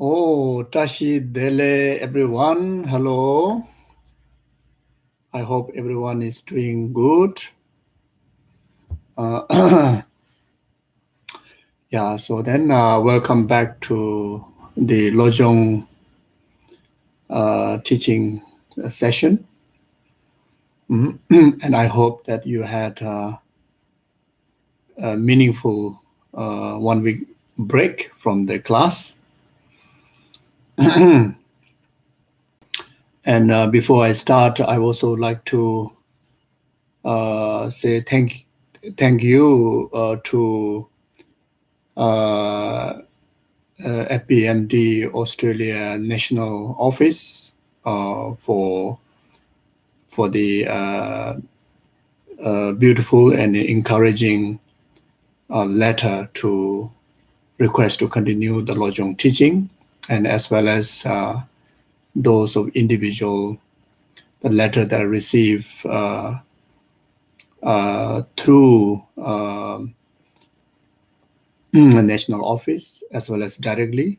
Oh, Tashi Dele, everyone. Hello. I hope everyone is doing good. Yeah, so then welcome back to the Lojong teaching session. And I hope that you had a meaningful 1 week break from the class. And before I start, I also like to say thank you to FPMD Australia National Office for the beautiful and encouraging letter to request to continue the Lojong teaching, and as well as those of individual, the letter that I received through a national office, as well as directly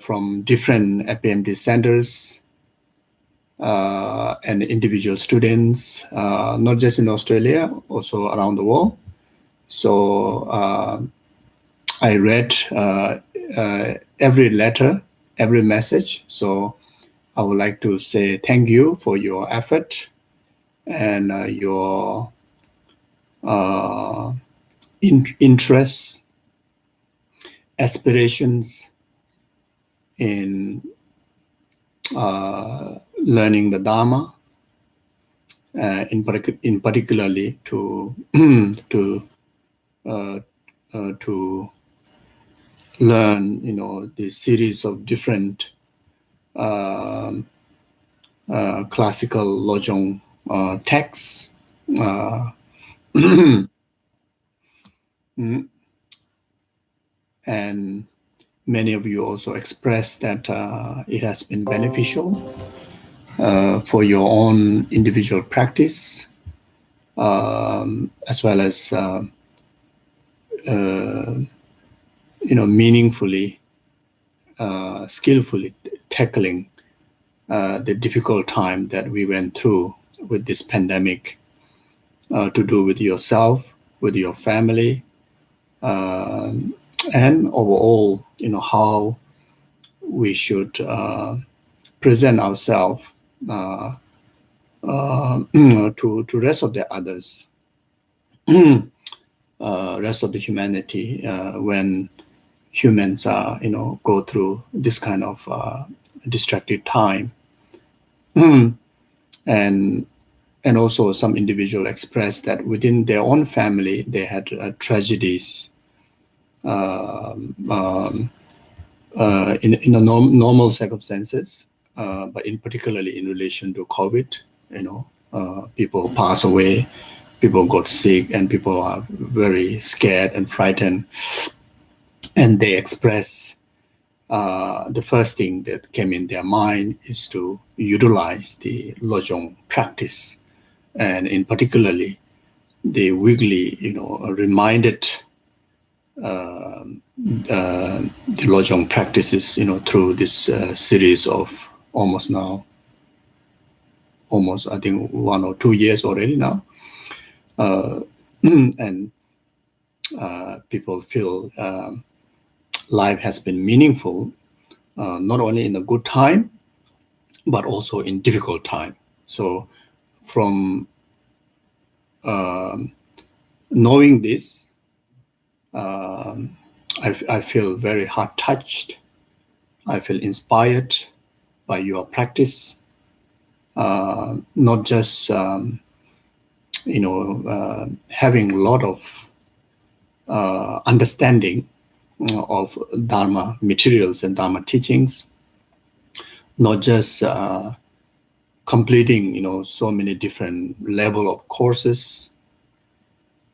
from different FPMD centers and individual students, not just in Australia, also around the world. So I read every letter, every message. So I would like to say thank you for your effort and your interest, aspirations in learning the Dharma, in particularly to learn, the series of different classical Lojong texts. And many of you also expressed that it has been beneficial for your own individual practice, as well as meaningfully, skillfully tackling the difficult time that we went through with this pandemic, to do with yourself, with your family, and overall, how we should present ourselves to rest of the others, rest of the humanity, when humans go through this kind of distracted time. And also some individual expressed that within their own family they had tragedies in the normal circumstances, but in particularly in relation to COVID, people pass away, people got sick, and people are very scared and frightened. And they express the first thing that came in their mind is to utilize the Lojong practice, and in particularly the weekly, reminded the Lojong practices, through this series of almost I think 1 or 2 years already now. And people feel life has been meaningful, not only in a good time, but also in difficult time. So from knowing this, I feel very heart touched. I feel inspired by your practice, not just having a lot of understanding of Dharma materials and Dharma teachings, not just completing so many different level of courses,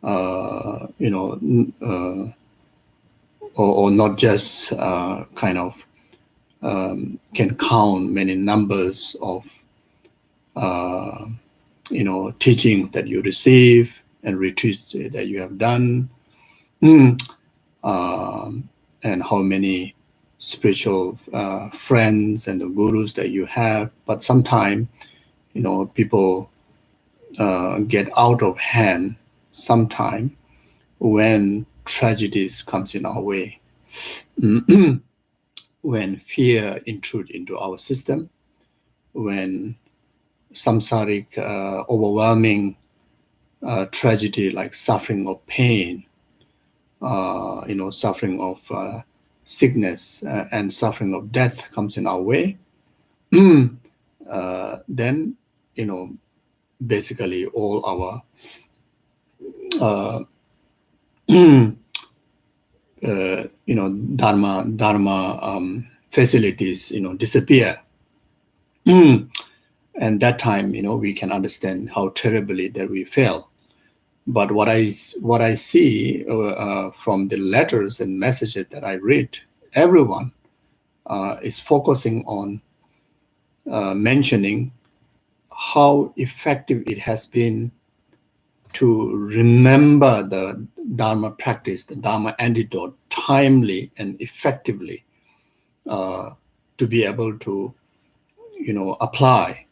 or not just can count many numbers of teachings that you receive and retreats that you have done, and how many spiritual friends and the gurus that you have. But sometimes, people get out of hand sometime when tragedies comes in our way, when fear intrude into our system, when samsaric overwhelming tragedy like suffering of pain, suffering of sickness and suffering of death comes in our way, then, basically all our dharma facilities, disappear. And that time, we can understand how terribly that we fail. But what I see from the letters and messages that I read, everyone is focusing on mentioning how effective it has been to remember the Dharma practice, the Dharma antidote, timely and effectively, to be able to, apply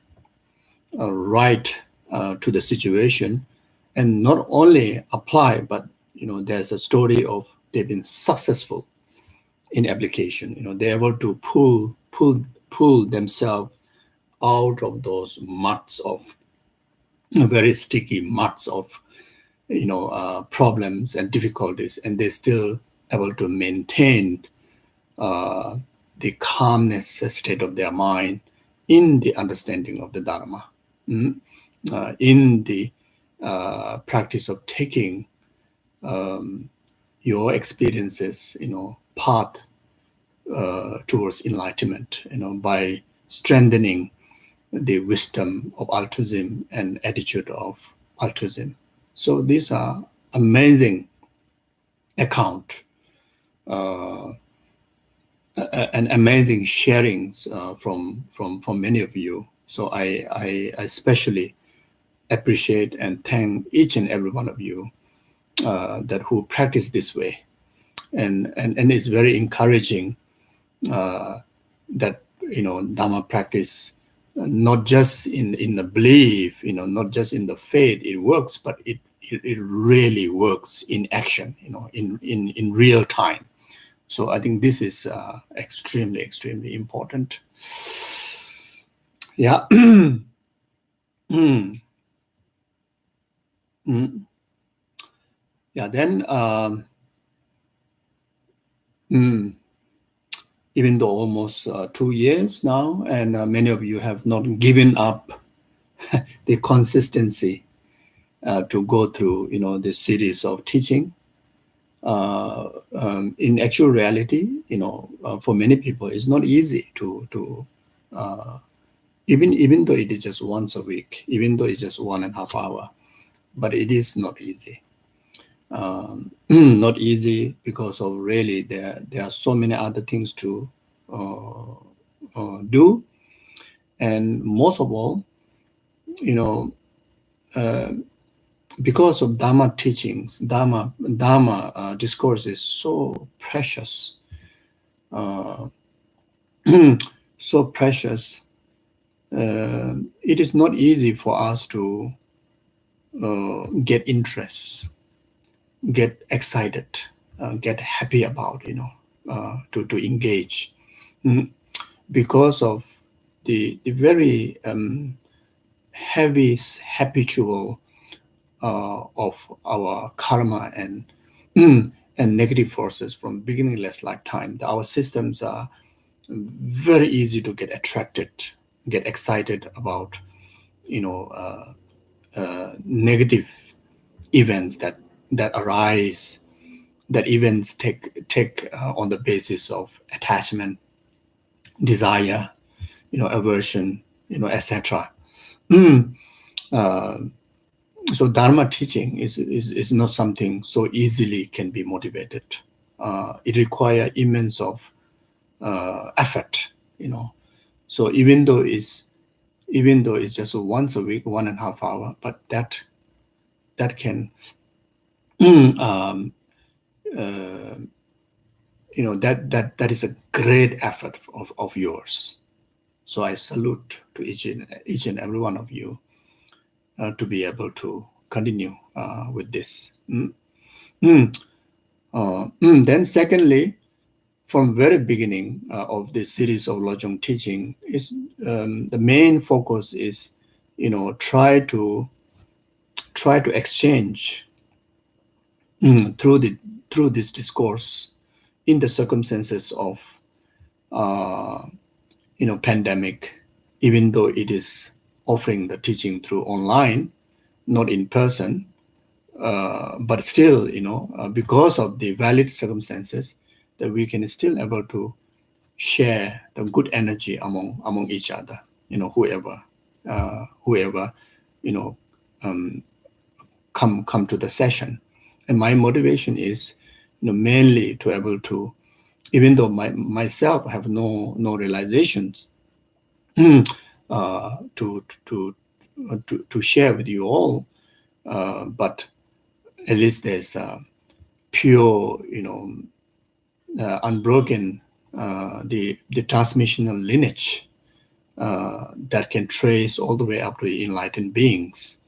right to the situation, and not only apply, but there's a story of they've been successful in application. They're able to pull themselves out of those muds of very sticky muds of problems and difficulties, and they're still able to maintain the calmness state of their mind in the understanding of the Dharma, in the practice of taking your experiences, path towards enlightenment, by strengthening the wisdom of altruism and attitude of altruism. So these are amazing account and amazing sharings from many of you. So I especially appreciate and thank each and every one of you that who practice this way, and it's very encouraging that Dharma practice, not just in the belief, not just in the faith it works, but it really works in action, in real time. So I think this is extremely important. Yeah. Yeah. Then even though almost 2 years now, and many of you have not given up the consistency to go through, this series of teaching. In actual reality, for many people, it's not easy to even though it is just once a week, even though it's just 1.5 hours, but it is not easy. Not easy because of really there are so many other things to do, and most of all, because of Dharma teachings, Dharma discourse is so precious, so precious. It is not easy for us to get interest, get excited, get happy about, to engage, because of the very heavy habitual of our karma and negative forces from beginningless lifetime. Our systems are very easy to get attracted, get excited about, negative events that arise, that events take on the basis of attachment, desire, aversion, etc. So Dharma teaching is not something so easily can be motivated. It requires immense of effort, So even though it's just once a week, 1.5 hours, but that can that is a great effort of yours. So I salute to each and every one of you to be able to continue with this. Then secondly, from very beginning of this series of Lojong teaching, is the main focus is try to exchange through this discourse in the circumstances of pandemic, even though it is offering the teaching through online, not in person, but still, because of the valid circumstances, that we can still able to share the good energy among each other, whoever come to the session. And my motivation is mainly to able to, even though myself have no realizations to share with you all, but at least there's a pure, unbroken the transmissional lineage that can trace all the way up to enlightened beings.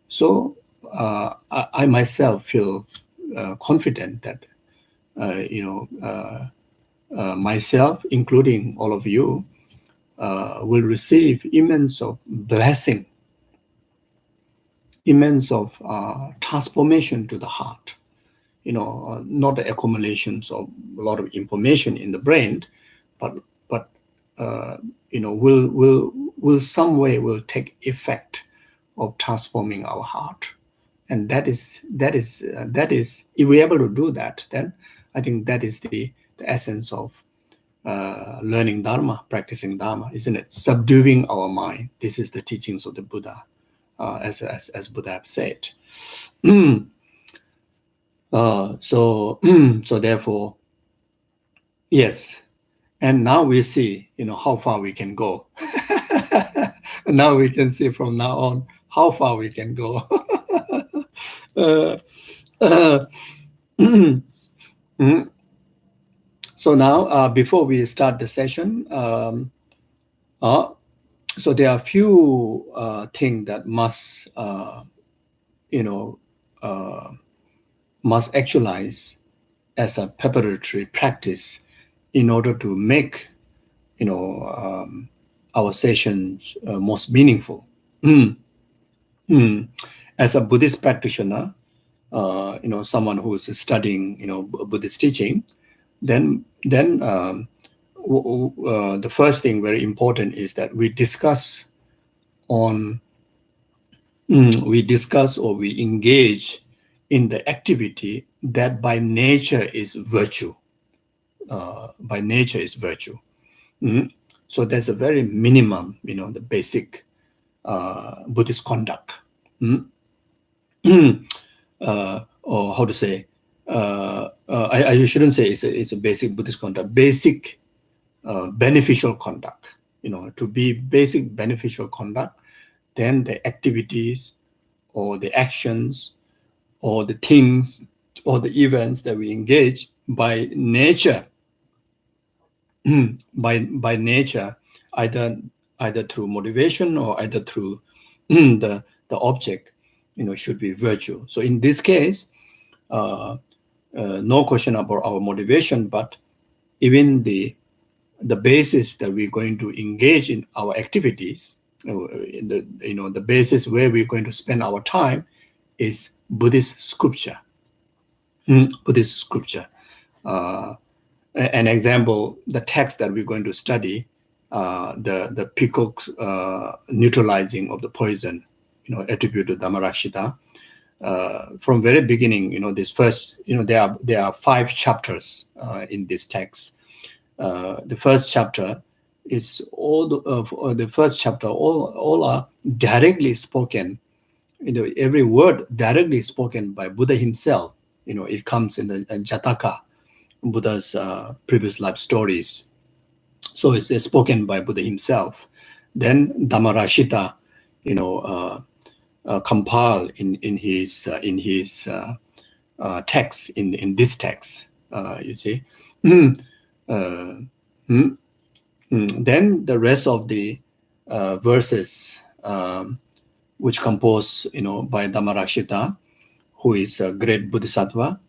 So I myself feel confident that myself, including all of you, will receive immense of blessing, immense of transformation to the heart. Not the accumulations of a lot of information in the brain, but will some way will take effect of transforming our heart. And that is if we're able to do that, then I think that is the essence of learning Dharma, practicing Dharma, isn't it? Subduing our mind. This is the teachings of the Buddha, as Buddha have said. So therefore, yes. And now we see, how far we can go. Now we can see from now on how far we can go. So now, before we start the session, so there are a few things that must, must actualize as a preparatory practice in order to make, our sessions most meaningful. As a Buddhist practitioner, someone who is studying, Buddhist teaching, then the first thing very important is that we discuss or we engage in the activity that by nature is virtue. By nature is virtue. So there's a very minimum, the basic Buddhist conduct. Or how to say, I shouldn't say it's a basic Buddhist conduct, basic beneficial conduct. To be basic beneficial conduct, then the activities or the actions or the things or the events that we engage by nature, by nature, either through motivation or either through the object, should be virtue. So in this case, no question about our motivation, but even the basis that we're going to engage in our activities, the basis where we're going to spend our time is Buddhist scripture. Buddhist scripture. An example, the text that we're going to study, the Peacock neutralizing of the poison, attributed to Dharmarakshita. From very beginning, this first, there are 5 chapters in this text. The first chapter is all are directly spoken. Every word directly spoken by Buddha himself. It comes in the Jataka, Buddha's previous life stories. So it's spoken by Buddha himself. Then Dharmarakshita, compiled in his text, in this text, you see. Then the rest of the verses which compose, by Dharmarakshita, who is a great Bodhisattva,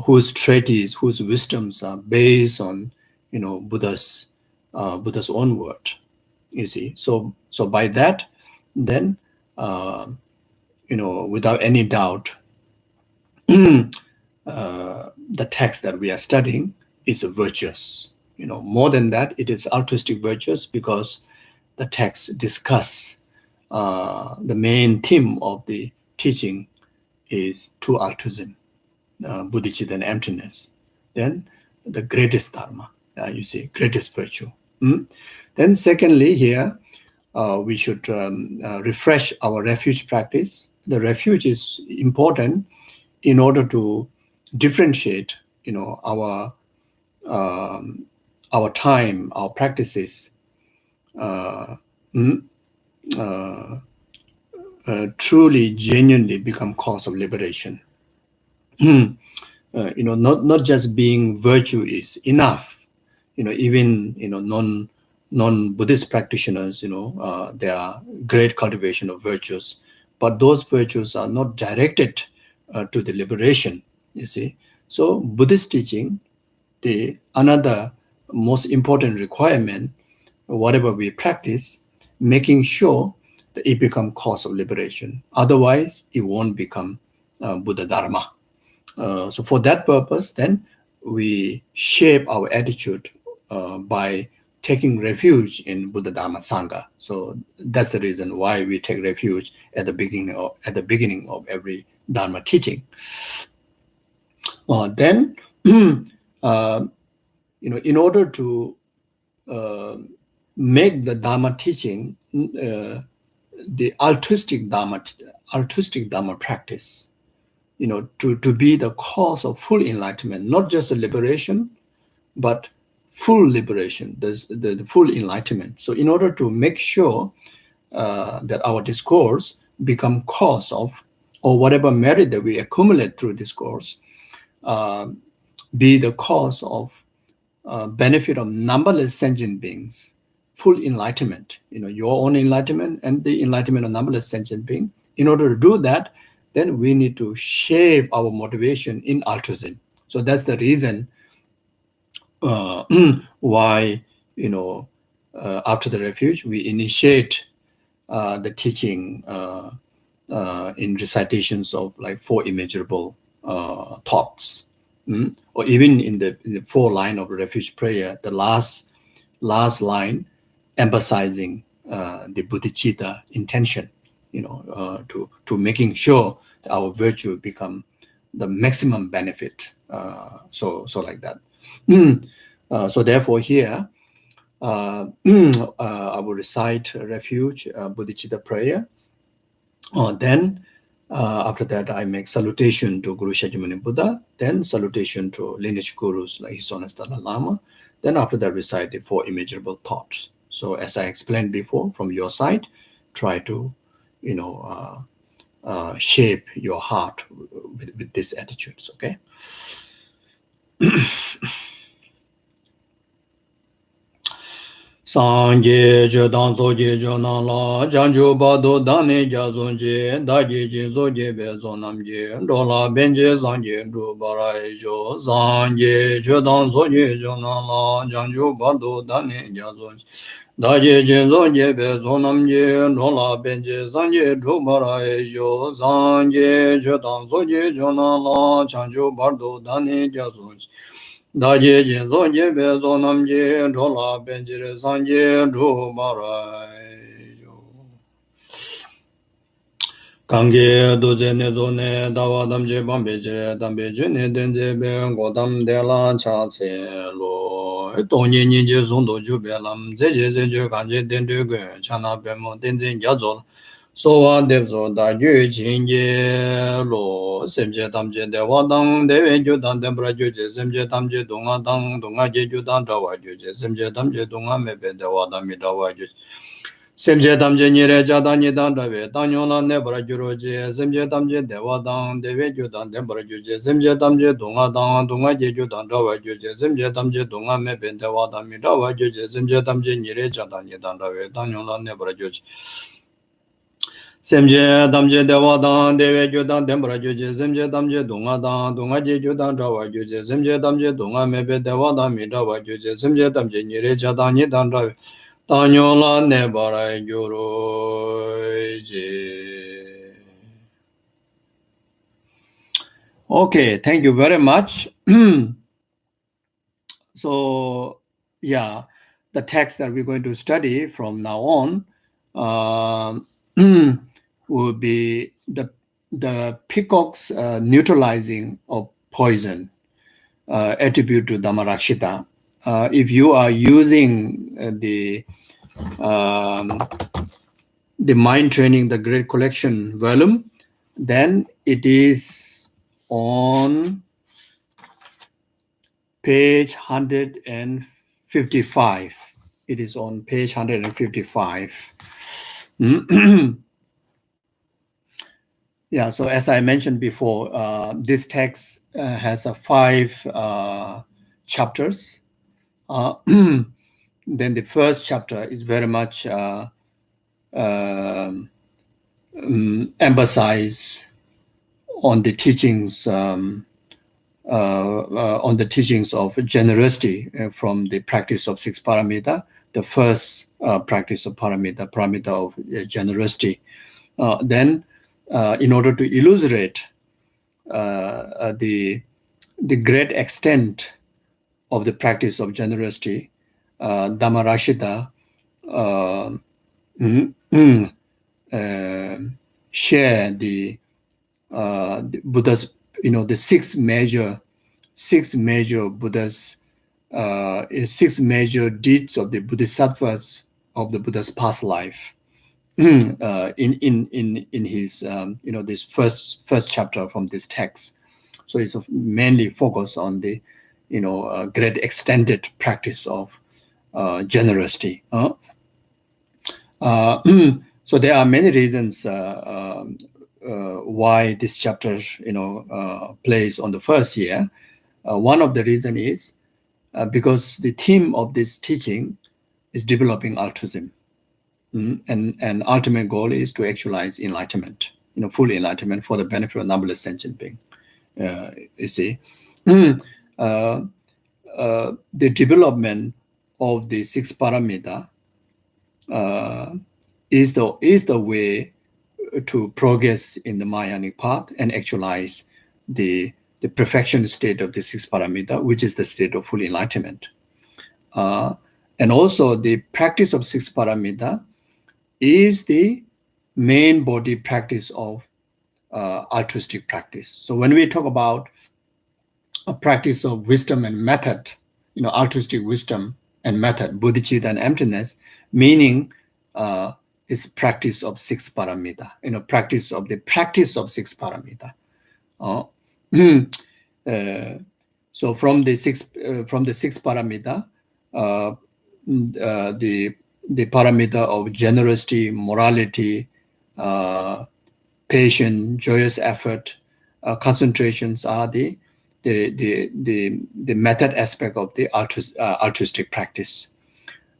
whose treatise, whose wisdoms are based on, Buddha's own word. You see, so by that, then without any doubt, the text that we are studying is virtuous. More than that, it is altruistic virtuous, because the text discuss the main theme of the teaching is true altruism, bodhicitta and emptiness. Then the greatest dharma, you see, greatest virtue. Then secondly, here we should refresh our refuge practice. The refuge is important in order to differentiate, our time, our practices, truly, genuinely become cause of liberation. Not just being virtue is enough. Even non-Buddhist practitioners, there are great cultivation of virtues, but those virtues are not directed to the liberation. You see, so Buddhist teaching, the another most important requirement, whatever we practice, making sure that it become cause of liberation. Otherwise, it won't become Buddha Dharma. So for that purpose, then we shape our attitude by taking refuge in Buddha Dharma Sangha. So that's the reason why we take refuge at the beginning of every Dharma teaching. Then, in order to make the Dharma teaching the altruistic Dharma practice, to be the cause of full enlightenment, not just a liberation, but full liberation, the full enlightenment. So in order to make sure that our discourse become cause of, or whatever merit that we accumulate through discourse, be the cause of benefit of numberless sentient beings, full enlightenment, your own enlightenment and the enlightenment of numberless sentient beings. In order to do that, then we need to shape our motivation in altruism. So that's the reason why, after the refuge, we initiate the teaching in recitations of like 4 immeasurable thoughts. Or even in the 4 line of the refuge prayer, the last line emphasizing the bodhicitta intention, to making sure that our virtue become the maximum benefit. So like that. So therefore here, I will recite refuge bodhicitta prayer. Then after that, I make salutation to Guru Shakyamuni Buddha, then salutation to lineage gurus like His Holiness Dalai Lama. Then after that, recite the 4 immeasurable thoughts. So as I explained before, from your side, try to, shape your heart with these attitudes, okay? Sangye je dan so je jo na la janju ba do dan ne ja zon je da je jin so je be zon nam je do la ben je zang je do ba ra jo sangye je dan so je jo na la janju ba do dan ne ja zon da je jin so je be zon nam je do la ben je zang je do ba ra jo sangye je dan so je jo na la janju ba do dan ne ja zon da je jin so je be zo nam je do la ben je san je do ma ra yo kang ge do je ne zo ne da wa dam je bam be je dam be je ne den je be go dam de la cha che lo do ni ni je zong do ju be lam je je kan je den de ge cha na be mo den je ya zo so wa de zo da ju jin je lo sem je dam je de wa dang de we ju dang de bra ju je sem je dam je dong a dang je ju dang da wa ju je sem je dam je dong a me be de wa dam mi da wa ju Semje damje nyere jada nyedan rave, danyola nebra juroje, semje damje dewa dang, deve judan debra juje, semje damje dunga dang, dunga je judan rawa juje, semje damje dunga meben dewa dami rawa juje, semje damje nyere jada nyedan rave, danyola nebra juje. Semje damje dewa dang, deve judan debra juje, semje damje dunga dang, dunga je judan rawa juje, semje damje dunga meben dewa dami rawa juje, semje damje nyere jada nyedan rave, Tanyola nebara gyoroje. Okay, thank you very much. So, yeah, the text that we're going to study from now on will be the Peacock's neutralizing of poison attribute to Dharmarakshita. If you are using the mind training, the great collection volume, then it is on page 155. It is on page 155. Yeah, so as I mentioned before, this text has 5 chapters. Then the first chapter is very much emphasize on the teachings of generosity from the practice of 6 paramita. The first practice of paramita of generosity. Then, in order to illustrate the great extent of the practice of generosity, Dharmarakshita share the Buddha's, the 6 major Buddhas, 6 major deeds of the Bodhisattvas of the Buddha's past life. In his this first chapter from this text. So it's mainly focused on the great extended practice of generosity. So there are many reasons why this chapter plays on the first year. One of the reason is because the theme of this teaching is developing altruism. And ultimate goal is to actualize enlightenment, full enlightenment for the benefit of numberless sentient being. You see, the development of the 6 paramita is the way to progress in the Mahayanic path and actualize the perfection state of the 6 paramita, which is the state of full enlightenment. And also the practice of 6 paramita is the main body practice of altruistic practice. So when we talk about a practice of wisdom and method, altruistic wisdom and method, bodhicitta and emptiness, meaning is practice of 6 paramita, practice of 6 paramita. So from the 6 paramita, the paramita of generosity, morality, patience, joyous effort, concentrations are the method aspect of the altruistic practice.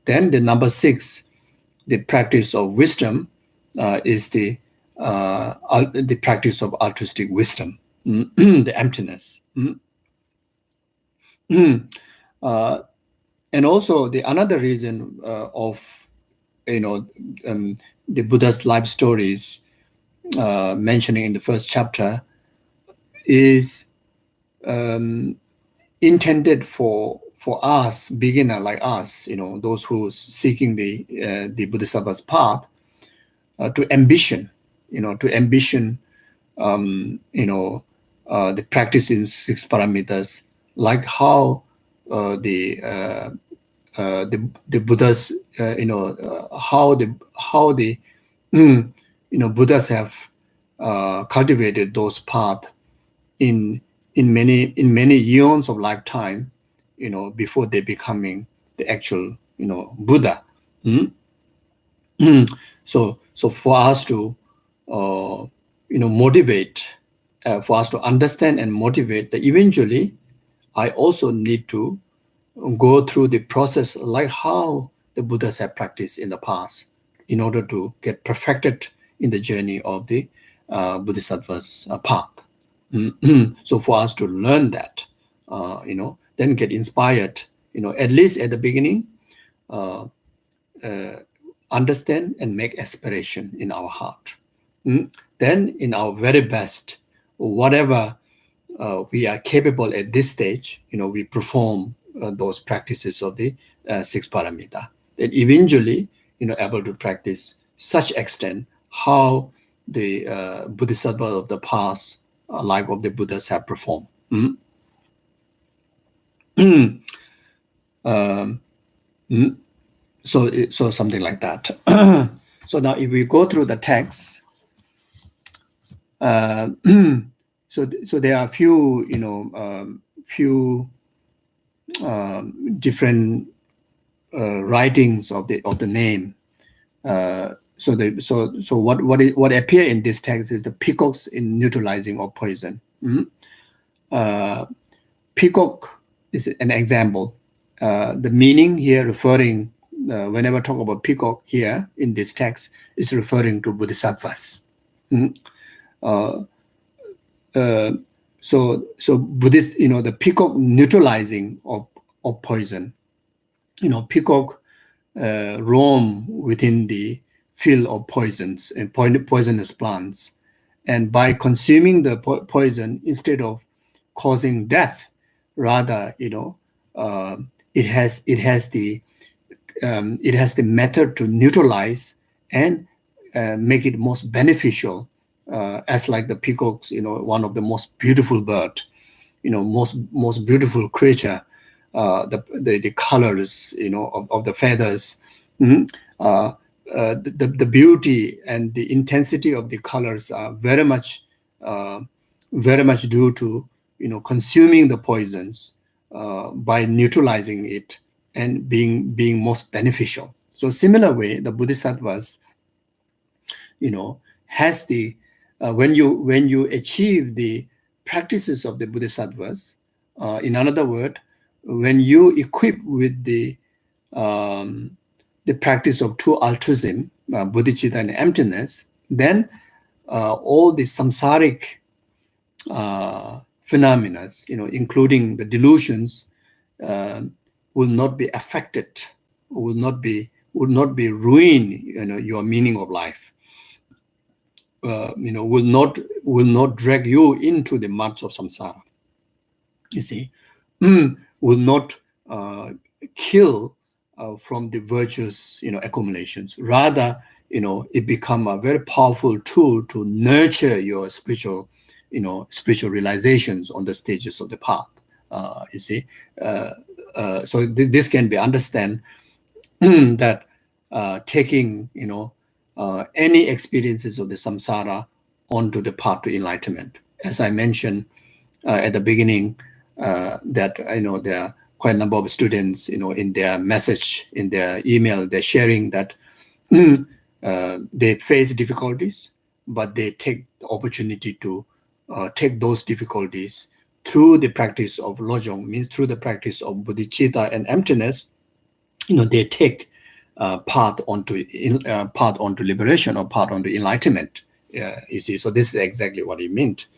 Then the number 6, the practice of wisdom, is the practice of altruistic wisdom, the emptiness. And also the another reason of the Buddha's life stories mentioning in the first chapter is intended for us, beginner like us, those who seeking the Bodhisattva's path, to ambition, the practice in 6 parameters, like how the Buddhas, how the Buddhas have cultivated those paths in many eons of lifetime, before they becoming the actual Buddha. So for us to motivate, for us to understand and motivate, that eventually I also need to go through the process like how the Buddhas have practiced in the past in order to get perfected in the journey of the Bodhisattva's path. So for us to learn that, then get inspired, at least at the beginning, understand and make aspiration in our heart. Then in our very best, whatever we are capable at this stage, we perform those practices of the six paramita. That eventually, able to practice such extent how the Bodhisattva of the past life of the Buddhas have performed. So something like that. So now if we go through the text, so there are a few different writings of the name. So what appear in this text is the peacocks in neutralizing of poison. Peacock is an example. The meaning here referring, whenever I talk about peacock here in this text, is referring to bodhisattvas. So Buddhist, the peacock neutralizing of poison. Peacock roam within the field of poisons and poisonous plants, and by consuming the poison, instead of causing death, rather, it has the method to neutralize and make it most beneficial. As like the peacocks, one of the most beautiful bird, most beautiful creature. The colors, of the feathers, the beauty and the intensity of the colors are very much due to consuming the poisons by neutralizing it and being most beneficial. So similar way, the Bodhisattvas, has the when you achieve the practices of the Bodhisattvas, in another word, when you equip with the practice of true altruism, bodhicitta and emptiness, then all the samsaric phenomena, including the delusions, will not be affected, will not be ruin, your meaning of life. Will not drag you into the mud of samsara. You see, will not kill from the virtuous, accumulations. Rather, it become a very powerful tool to nurture your spiritual realizations on the stages of the path. You see, so this can be understand that taking, any experiences of the samsara onto the path to enlightenment. As I mentioned at the beginning, that there are quite a number of students, in their message, in their email, they're sharing that they face difficulties, but they take the opportunity to take those difficulties through the practice of Lojong, means through the practice of bodhicitta and emptiness. They take path onto liberation or path onto enlightenment. You see, so this is exactly what he meant.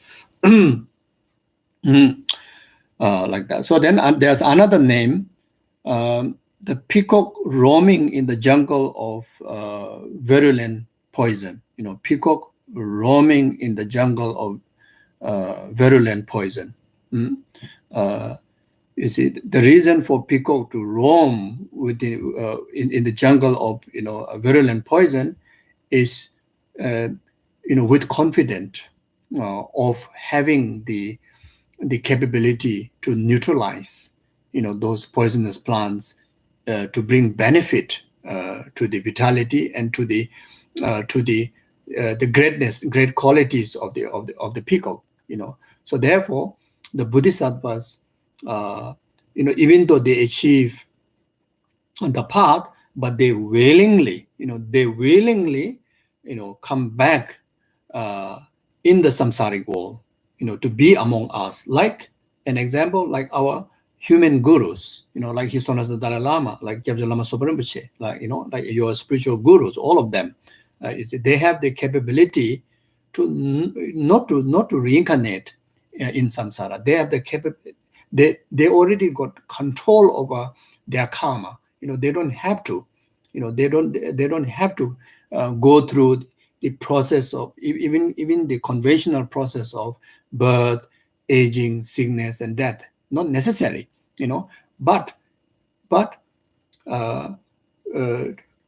Like that. So then there's another name, the peacock roaming in the jungle of virulent poison. Peacock roaming in the jungle of virulent poison. You see, the reason for peacock to roam within in the jungle of a virulent poison is with confidence of having the capability to neutralize those poisonous plants, to bring benefit to the vitality and to the great qualities of the peacock. So therefore, the Bodhisattvas, even though they achieve the path, but they willingly, come back in the samsaric world, to be among us. Like an example, like our human gurus, like His Holiness the Dalai Lama, like Gyabje Lama Sopa Rinpoche, like like your spiritual gurus, all of them, they have the capability to not to reincarnate in samsara. They have the capability. They already got control over their karma. They don't have to. They don't have to go through the process of even the conventional process of birth, aging, sickness, and death. Not necessary. But uh,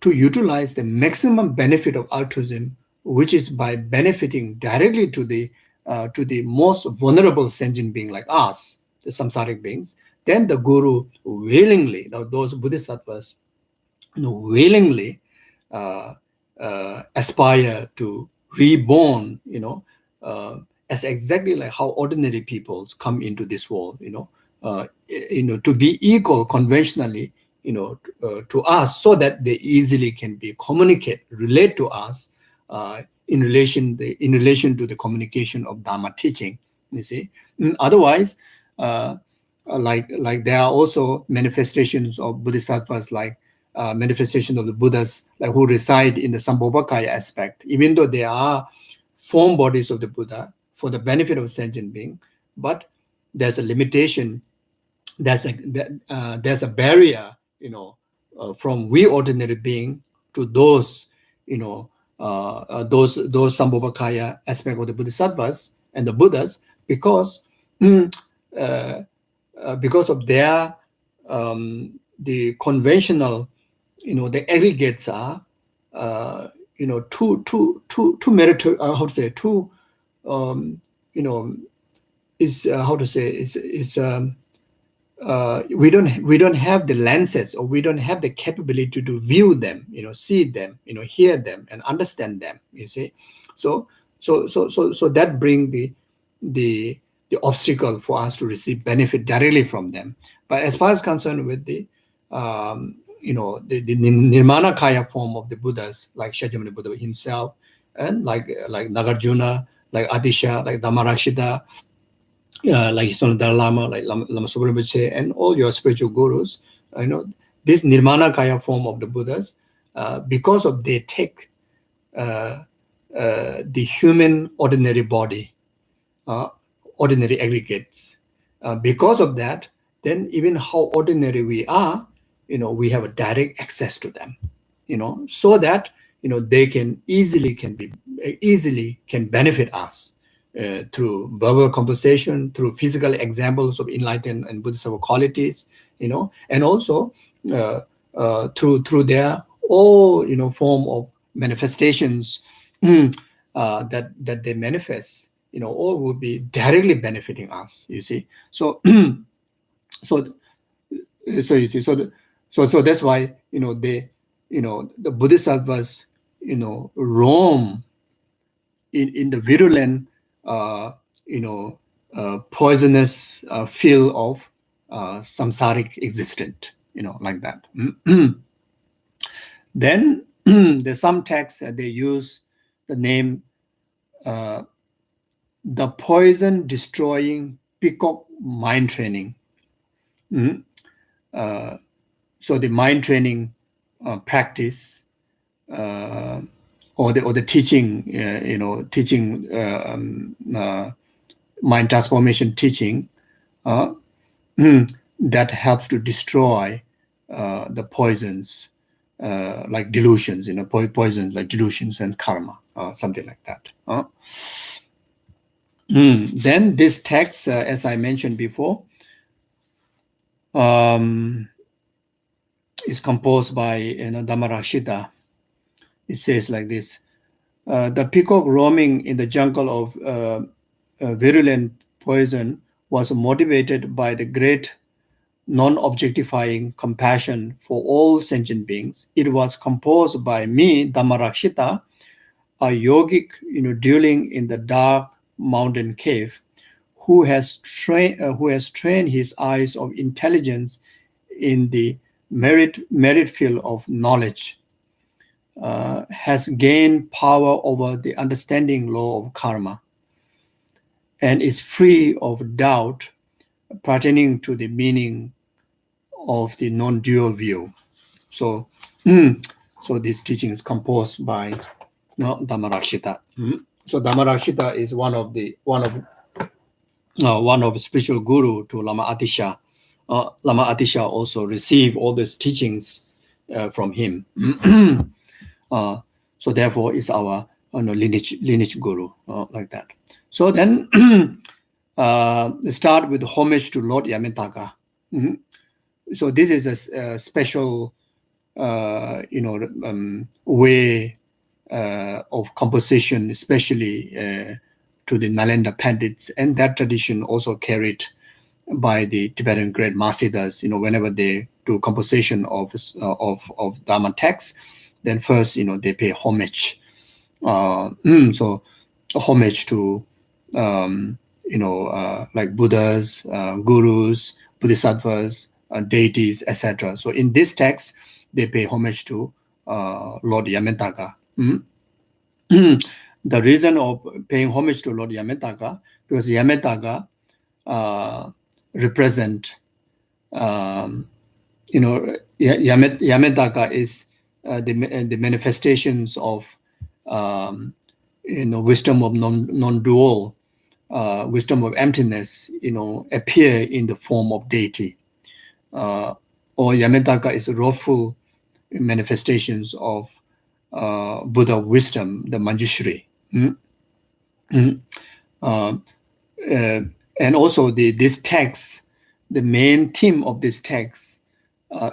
to utilize the maximum benefit of altruism, which is by benefiting directly to the most vulnerable sentient being like us, the samsaric beings, then the guru willingly, those bodhisattvas, willingly aspire to reborn, as exactly like how ordinary peoples come into this world, to be equal conventionally, to us, so that they easily can be relate to us in relation to the communication of Dharma teaching. You see, otherwise, like there are also manifestations of bodhisattvas, like manifestation of the Buddhas, like who reside in the Sambhogakaya aspect, even though they are form bodies of the Buddha for the benefit of sentient being, but there's a limitation. There's a barrier, from we ordinary being to those, those Sambhogakaya aspect of the Bodhisattvas and the Buddhas, because of their the conventional, the aggregates are too meritorious. How to say, too is how to say is we don't have the lenses, or we don't have the capability to view them, see them, hear them and understand them. You see, so that bring the obstacle for us to receive benefit directly from them. But as far as concerned with the the Nirmanakaya form of the Buddhas, like Shakyamuni Buddha himself, and like Nagarjuna, like Atisha, like Dharmarakshita, like His Holiness Dalai Lama, like Lama Sopa Rinpoche, and all your spiritual gurus, this Nirmanakaya form of the Buddhas, because of they take the human ordinary body, ordinary aggregates. Because of that, then even how ordinary we are, we have a direct access to them, so that they can easily can benefit us through verbal conversation, through physical examples of enlightened and Buddhist qualities, and also through their all form of manifestations that they manifest, all will be directly benefiting us. You see, so so you see, so that's why they the Bodhisattvas roam in the virulent poisonous field of samsaric existence, like that. Then there's some texts they use the name the poison destroying peacock mind training. So the mind training practice, or the teaching, teaching mind transformation teaching that helps to destroy the poisons, like delusions, poisons like delusions and karma, something like that. Then this text, as I mentioned before, is composed by Dharmarakshita. It says like this: the peacock roaming in the jungle of virulent poison was motivated by the great non-objectifying compassion for all sentient beings. It was composed by me, Dharmarakshita, a yogic, dwelling in the dark mountain cave, who has trained his eyes of intelligence in the merit field of knowledge has gained power over the understanding law of karma and is free of doubt pertaining to the meaning of the non-dual view. So, so this teaching is composed by Dharmarakshita. So Dharmarakshita is one of spiritual guru to Lama Atisha. Lama Atisha also received all these teachings from him. So therefore, is our lineage guru like that. So then, start with homage to Lord Yamataka. So this is a special, way of composition, especially to the Nalanda Pandits, and that tradition also carried by the Tibetan great Mahasiddhas. Whenever they do composition of Dharma texts, then first, they pay homage. So homage to, like Buddhas, gurus, Bodhisattvas, deities, etc. So in this text, they pay homage to Lord Yamataka. The reason of paying homage to Lord Yamataka, because Yamataka represent, Yamataka is the manifestations of, wisdom of non-dual, wisdom of emptiness, appear in the form of deity. Or Yamataka is wrathful manifestations of Buddha wisdom, the Manjushri. And also this text, the main theme of this text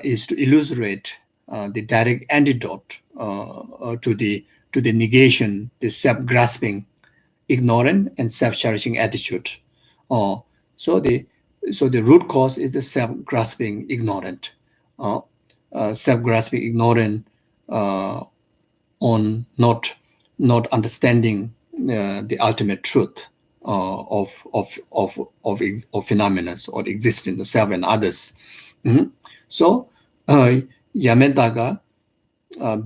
is to illustrate the direct antidote to the negation, the self-grasping, ignorant, and self-cherishing attitude. So the root cause is the self-grasping, ignorant, self-grasping, ignorant on not understanding the ultimate truth of phenomena or existing, the self and others. So Yamataka,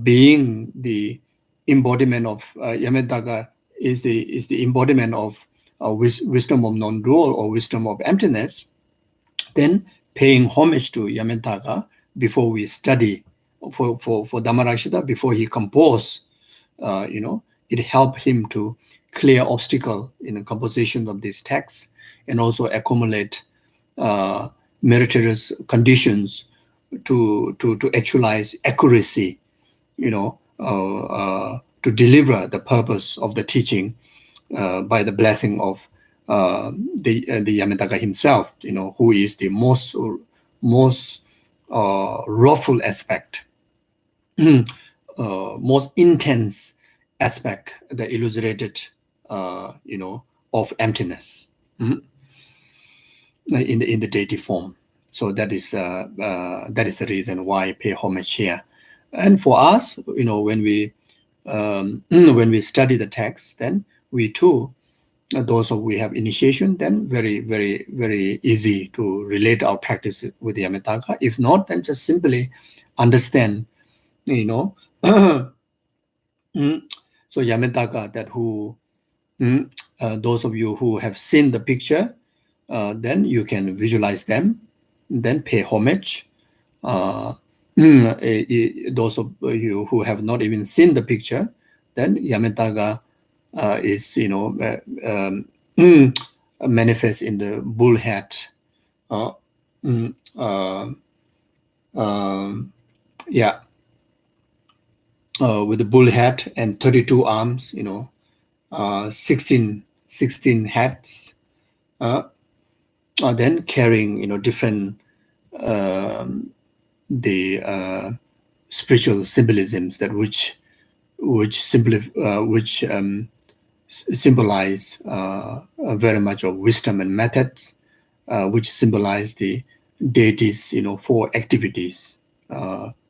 being the embodiment of Yamataka is the embodiment of wisdom of non-dual or wisdom of emptiness. Then paying homage to Yamataka before we study for Dharmarakshita, before he composed, it helped him to clear obstacle in the composition of this text and also accumulate meritorious conditions to actualize accuracy, to deliver the purpose of the teaching by the blessing of the Yamataka himself, who is the most wrathful aspect, most intense aspect, the illustrated, of emptiness in the deity form. So that is the reason why I pay homage here. And for us, when we study the text, then we too, those of we have initiation, then very, very, very easy to relate our practice with Yamataka. If not, then just simply understand, So Yamataka, that who, those of you who have seen the picture, then you can visualize them, then pay homage. Those of you who have not even seen the picture, then Yamataka is, manifest in the bull head. With the bull head and 32 arms, 16 heads, then carrying, different the spiritual symbolisms that which symbolize very much of wisdom and methods, which symbolize the deities, 4 activities,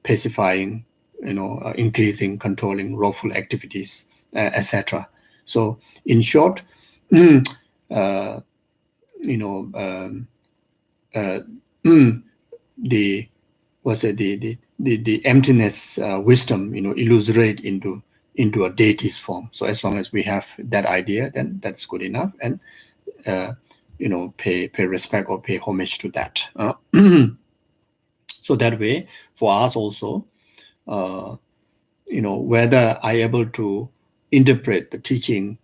pacifying, increasing, controlling, wrathful activities, etc. So in short, what's it, the emptiness wisdom, illustrate into a deity's form. So as long as we have that idea, then that's good enough, and pay respect or pay homage to that. So that way, for us also, whether I able to interpret the teaching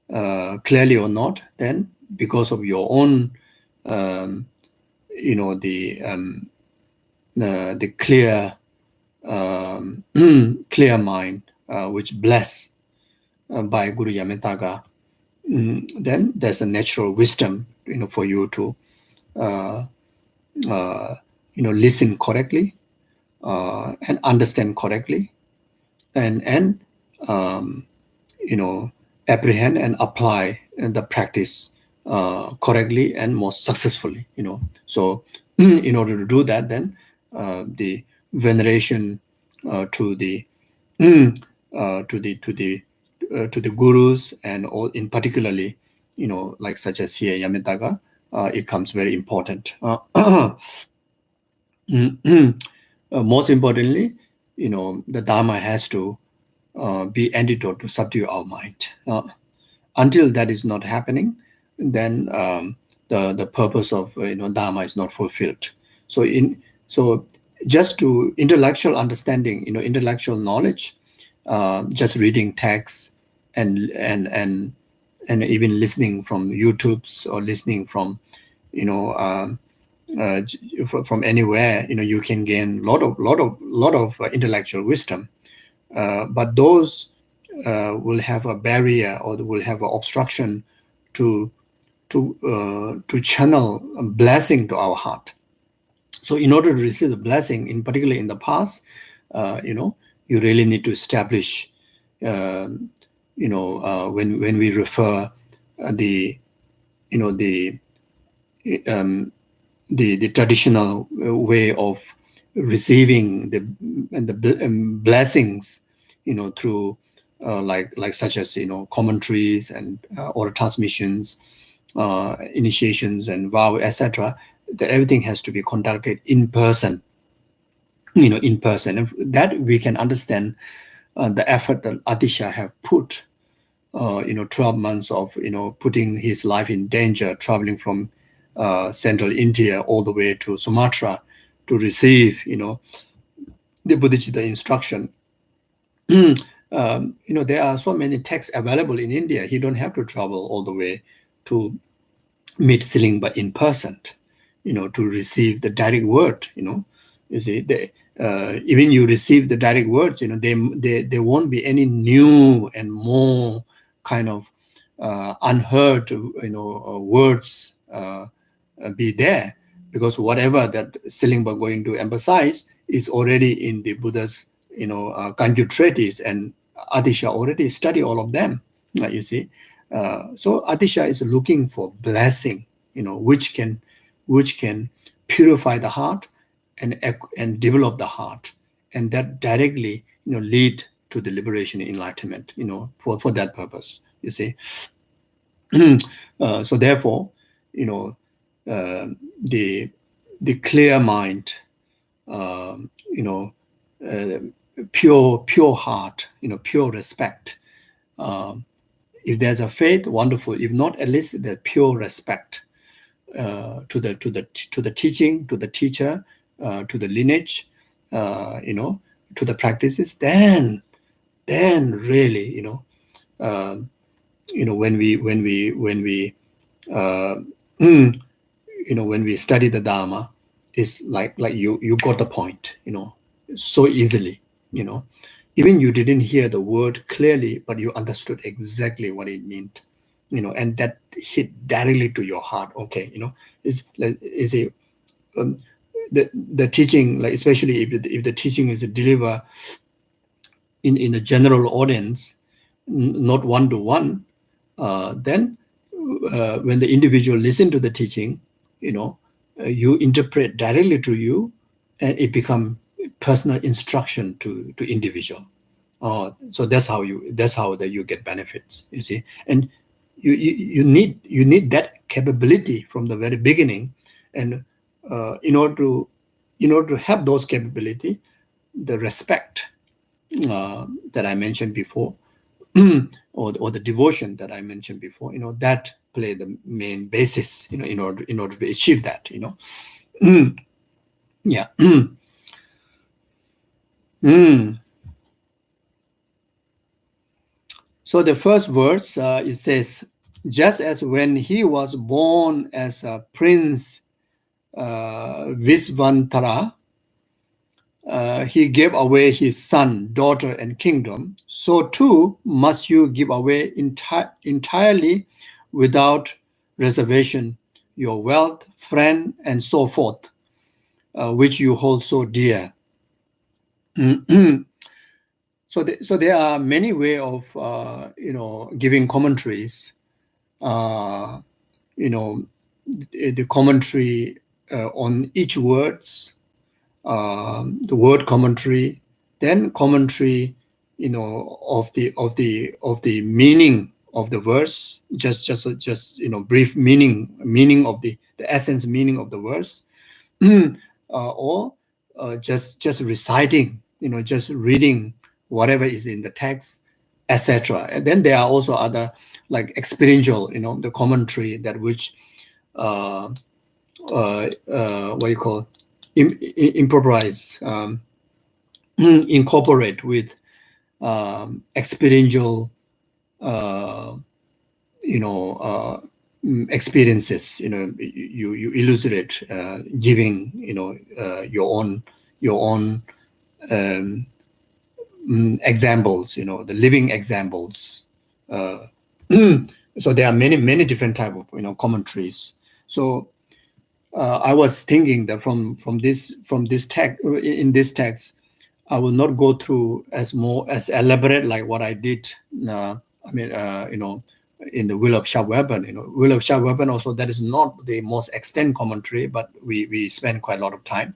clearly or not, then because of your own, the clear, clear mind, which blessed by Guru Yamantaka, then there's a natural wisdom, for you to, listen correctly and understand correctly, and apprehend and apply the practice correctly and most successfully. So in order to do that, then the veneration to the gurus, and all, in particularly, like such as here Yamataka, it comes very important. Most importantly, the Dharma has to be antidote to subdue our mind. Until that is not happening, then the purpose of Dharma is not fulfilled. So just to intellectual understanding, intellectual knowledge, just reading texts and even listening from YouTube's, or listening from from anywhere, you can gain lot of intellectual wisdom, but those will have a barrier, or will have an obstruction to channel a blessing to our heart. So in order to receive the blessing, in particular in the past, you really need to establish, when we refer the traditional way of receiving the blessings, through like such as commentaries and oral transmissions, initiations and vow, etc. That everything has to be conducted in person. In person, and that we can understand the effort that Atisha have put. 12 months of putting his life in danger, traveling from central India all the way to Sumatra to receive, the Bodhicitta instruction. There are so many texts available in India. He don't have to travel all the way to meet Silingba in person, to receive the direct word. You see, even you receive the direct words, there won't be any new and more kind of unheard, words be there, because whatever that Silingba going to emphasize is already in the Buddha's, Kangyur treatise, and Atisha already studied all of them. You see, so Atisha is looking for blessing, which can purify the heart and develop the heart, and that directly, lead to the liberation and enlightenment. For that purpose. You see, so therefore, the clear mind, pure heart, pure respect. If there's a faith, wonderful. If not, at least the pure respect to the teaching, to the teacher, to the lineage, to the practices. Then really, when we study the Dharma, it's like you got the point, so easily, even you didn't hear the word clearly, but you understood exactly what it meant, and that hit directly to your heart. Okay, the teaching, like especially if the teaching is delivered in a general audience, not one to one, then when the individual listen to the teaching, you interpret directly to you, and it become personal instruction to individual. So that's how that you get benefits. You see, and you need that capability from the very beginning, and in order to in order to have those capability, the respect that I mentioned before, or the devotion that I mentioned before, that play the main basis, in order to achieve that, yeah. So the first verse, it says, just as when he was born as a prince Visvantara, he gave away his son, daughter, and kingdom, so too must you give away entirely without reservation your wealth, friend, and so forth, which you hold so dear. So there are many ways of giving commentaries. The commentary on each words, the word commentary, then commentary, of the meaning of the verse, just brief meaning of the essence meaning of the verse, or just reciting, just reading whatever is in the text, etc. And then there are also other like experiential, the commentary that which what do you call improvise, incorporate with experiential experiences. You illustrate, giving your own examples, the living examples. So there are many different type of commentaries. So I was thinking that from this text, in this text, I will not go through as elaborate like what I did. In the Will of Sharp Weapon. Will of Sharp Weapon also, that is not the most extended commentary, but we spend quite a lot of time.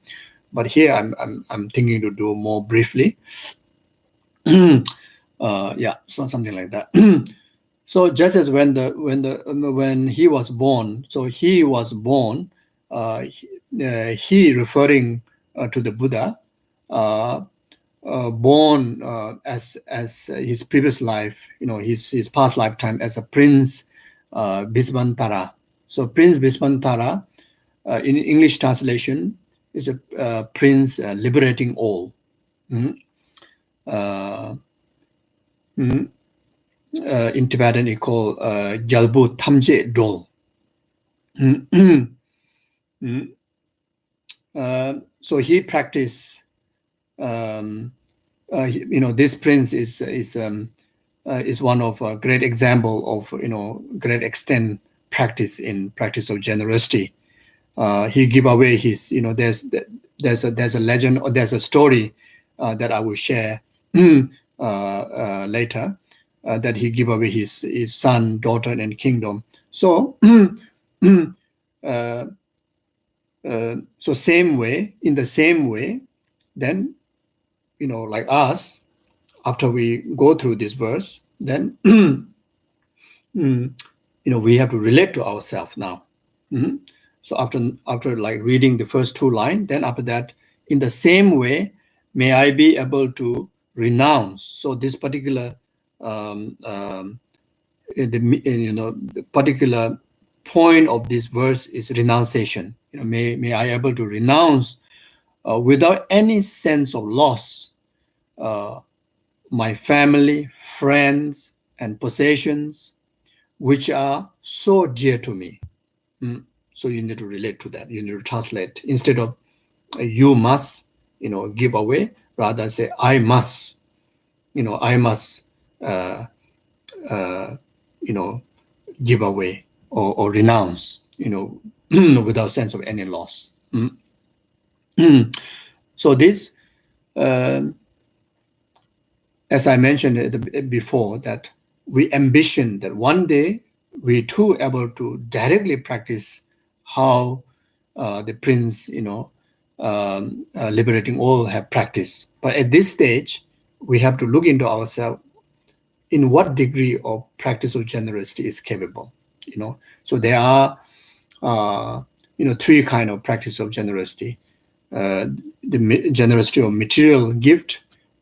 But here I'm thinking to do more briefly. Yeah, so something like that. So just as when he was born, so he was born, he referring to the Buddha, born as his previous life, his past lifetime as a Prince Visvantara. So Prince Visvantara, in English translation, is a prince liberating all. In Tibetan, it called Gyalbu Tamje Dol. So he practiced. This prince is one of a great example of great extent practice of generosity. He give away his there's a legend, or there's a story that I will share later, that he give away his son, daughter, and kingdom. So so in the same way, then like us, after we go through this verse, then we have to relate to ourselves now. So after like reading the first two lines, then after that, in the same way, may I be able to renounce. So this particular the particular point of this verse is renunciation. May I able to renounce without any sense of loss my family, friends, and possessions, which are so dear to me. So you need to relate to that. You need to translate. Instead of you must, give away, rather say I must. I must, give away or renounce. Without sense of any loss. So this, as I mentioned before, that we ambition that one day we too able to directly practice how the Prince, liberating all have practiced. But at this stage, we have to look into ourselves in what degree of practice of generosity is capable. So there are, three kind of practice of generosity. the generosity of material gift,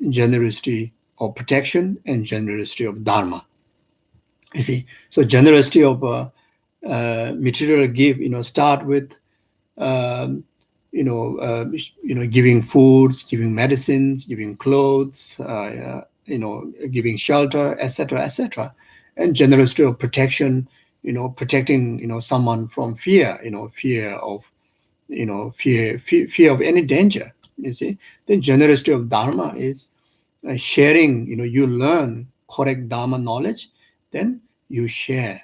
generosity of protection, and generosity of dharma. You see, so generosity of material gift, start with um, giving foods, giving medicines, giving clothes, giving shelter, etc., etc., and generosity of protection, protecting someone from fear, fear of fear of any danger. You see, the generosity of dharma is sharing. You learn correct dharma knowledge, then you share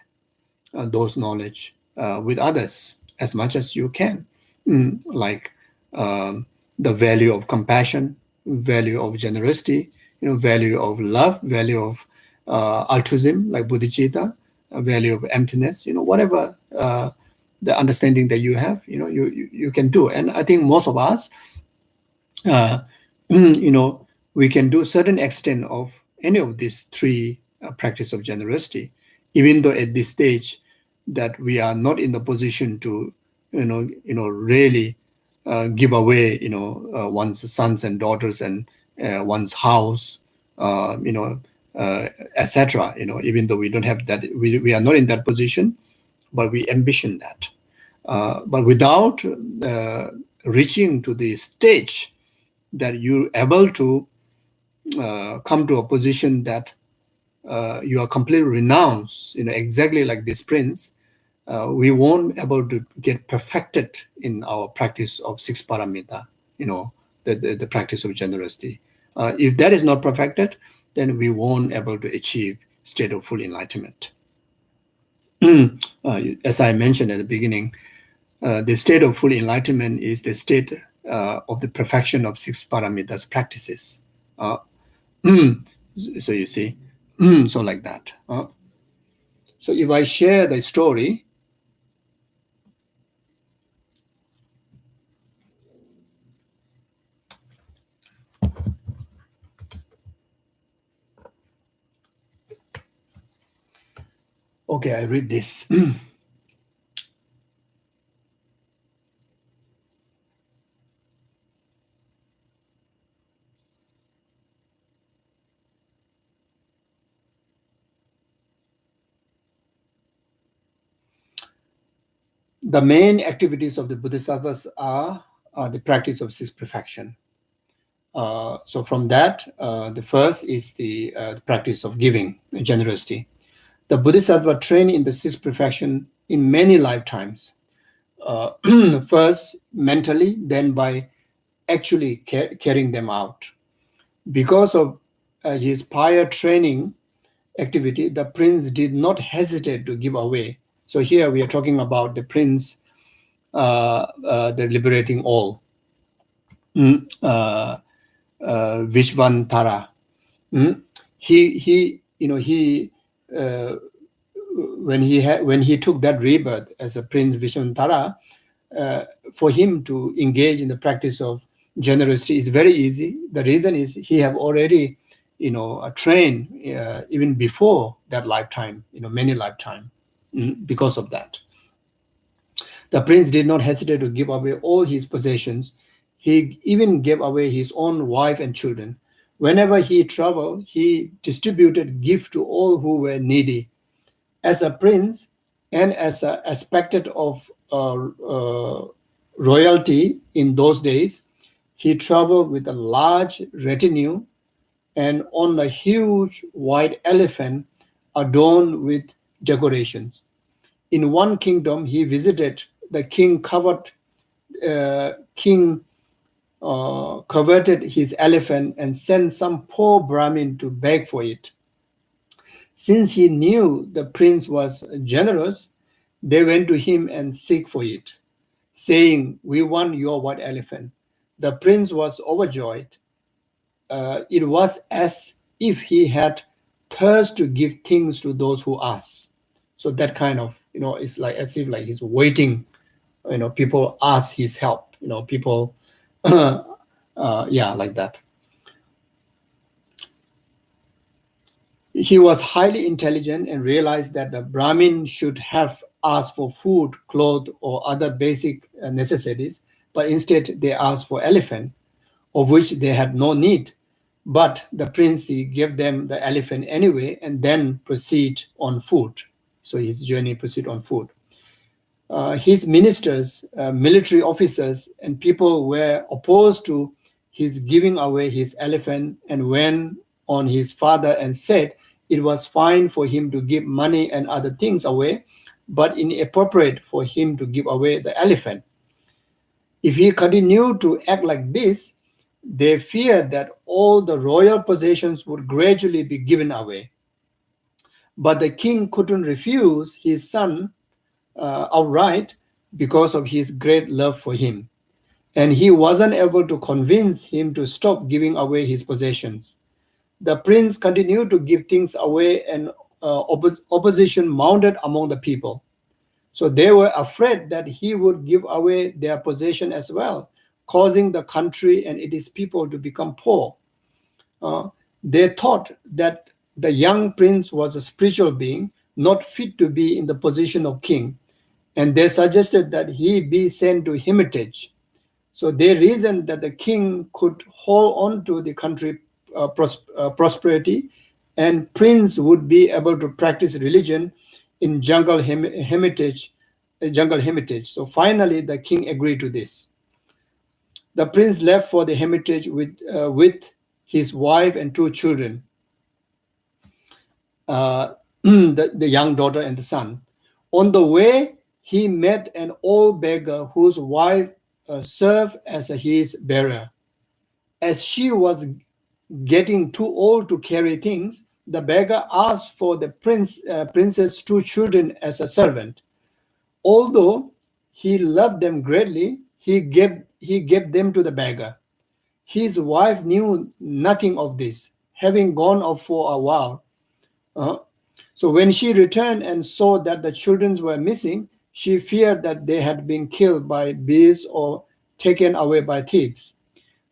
those knowledge with others as much as you can. Like the value of compassion, value of generosity, value of love, value of altruism, like bodhicitta, value of emptiness, whatever the understanding that you have, you can do. And I think most of us, uh, we can do certain extent of any of these three practice of generosity, even though at this stage that we are not in the position to, really give away, one's sons and daughters and one's house, etc. Even though we don't have that, we are not in that position, but we ambition that. But without reaching to the stage that you're able to come to a position that you are completely renounced, exactly like this prince, we won't able to get perfected in our practice of six paramita, the practice of generosity. If that is not perfected, then we won't able to achieve state of full enlightenment. As I mentioned at the beginning, the state of full enlightenment is the state of the perfection of six paramitas practices. So you see, so like that. So if I share the story, okay, I read this. The main activities of the Bodhisattvas are the practice of six perfection. So from that, the first is the practice of giving, generosity. The Bodhisattva train in the six perfection in many lifetimes. First mentally, then by actually carrying them out. Because of his prior training activity, the prince did not hesitate to give away. So here we are talking about the prince, the liberating all, Vishvantara. He when he took that rebirth as a prince Vishvantara, for him to engage in the practice of generosity is very easy. The reason is he have already, trained even before that lifetime, many lifetime. Because of that, the prince did not hesitate to give away all his possessions. He even gave away his own wife and children. Whenever he traveled, he distributed gifts to all who were needy. As a prince and as an aspect of royalty in those days, he traveled with a large retinue and on a huge white elephant adorned with decorations. In one kingdom, he visited the king coveted his elephant and sent some poor Brahmin to beg for it. Since he knew the prince was generous, they went to him and seek for it, saying, "We want your white elephant." The prince was overjoyed. It was as if he had thirst to give things to those who ask. So that kind of, it's like as if like he's waiting, people ask his help, people, like that. He was highly intelligent and realized that the Brahmin should have asked for food, clothes, or other basic necessities. but instead they asked for elephant, of which they had no need. But the prince gave them the elephant anyway, and then proceed on foot. So his journey proceed on foot. His ministers, military officers, and people were opposed to his giving away his elephant, and went on his father and said it was fine for him to give money and other things away, but inappropriate for him to give away the elephant. If he continued to act like this, they feared that all the royal possessions would gradually be given away. But the king couldn't refuse his son outright because of his great love for him, and he wasn't able to convince him to stop giving away his possessions. The prince continued to give things away, and opposition mounted among the people. So they were afraid that he would give away their possession as well, causing the country and its people to become poor. They thought that the young prince was a spiritual being, not fit to be in the position of king, and they suggested that he be sent to Hermitage. So they reasoned that the king could hold on to the country prosperity, and prince would be able to practice religion in jungle hermitage. So finally, the king agreed to this. The prince left for the hermitage with his wife and two children, the young daughter and the son. On the way, he met an old beggar whose wife served as his bearer. As she was getting too old to carry things, the beggar asked for the prince's two children as a servant. Although he loved them greatly, he gave them to the beggar. His wife knew nothing of this, having gone off for a while. So when she returned and saw that the children were missing, she feared that they had been killed by bears or taken away by thieves.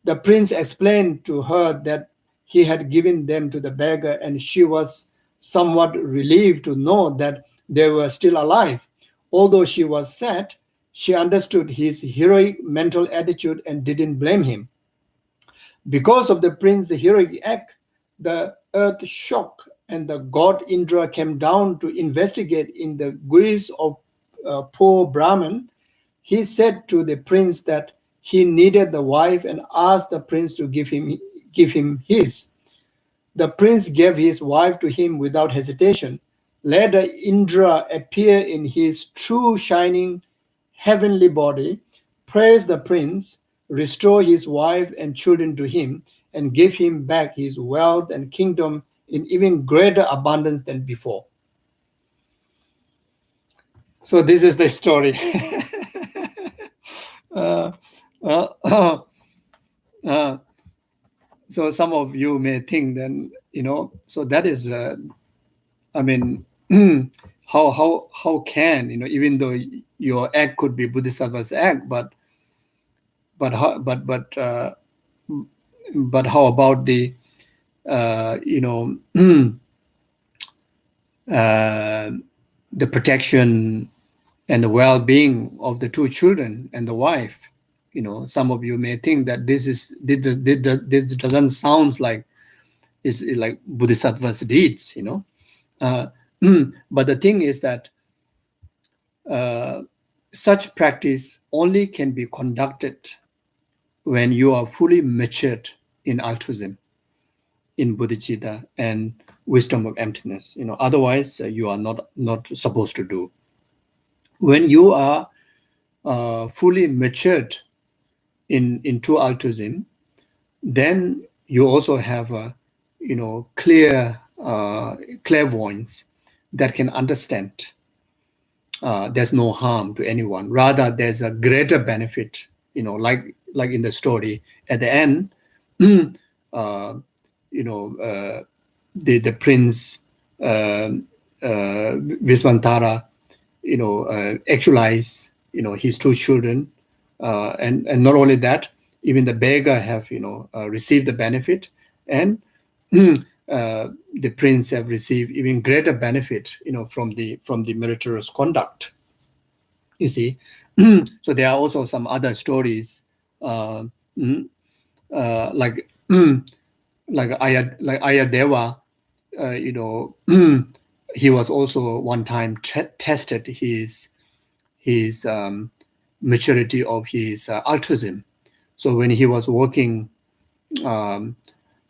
The prince explained to her that he had given them to the beggar, and she was somewhat relieved to know that they were still alive. Although she was sad, she understood his heroic mental attitude and didn't blame him. Because of the prince's heroic act, the earth shook, and the god Indra came down to investigate in the guise of poor Brahman. He said to the prince that he needed the wife and asked the prince to give him his. The prince gave his wife to him without hesitation. Later, Indra appeared in his true shining heavenly body, praised the prince, restored his wife and children to him, and gave him back his wealth and kingdom in even greater abundance than before. So this is the story. So some of you may think then, so that is, how can, even though your act could be Bodhisattva's act, but how about the, the protection and the well-being of the two children and the wife? Some of you may think that this doesn't sound like it's like Bodhisattva's deeds, but the thing is that such practice only can be conducted when you are fully matured in altruism, in bodhicitta and wisdom of emptiness. Otherwise you are not supposed to do. When you are fully matured in true altruism, then you also have a clear clairvoyance that can understand there's no harm to anyone. Rather, there's a greater benefit. Like in the story at the end, the prince Visvantara, actualize his two children, and not only that, even the beggar have received the benefit, and the prince have received even greater benefit from the meritorious conduct. You see, So there are also some other stories, like Ayadeva, he was also one time tested his maturity of his altruism. So when he was working, um,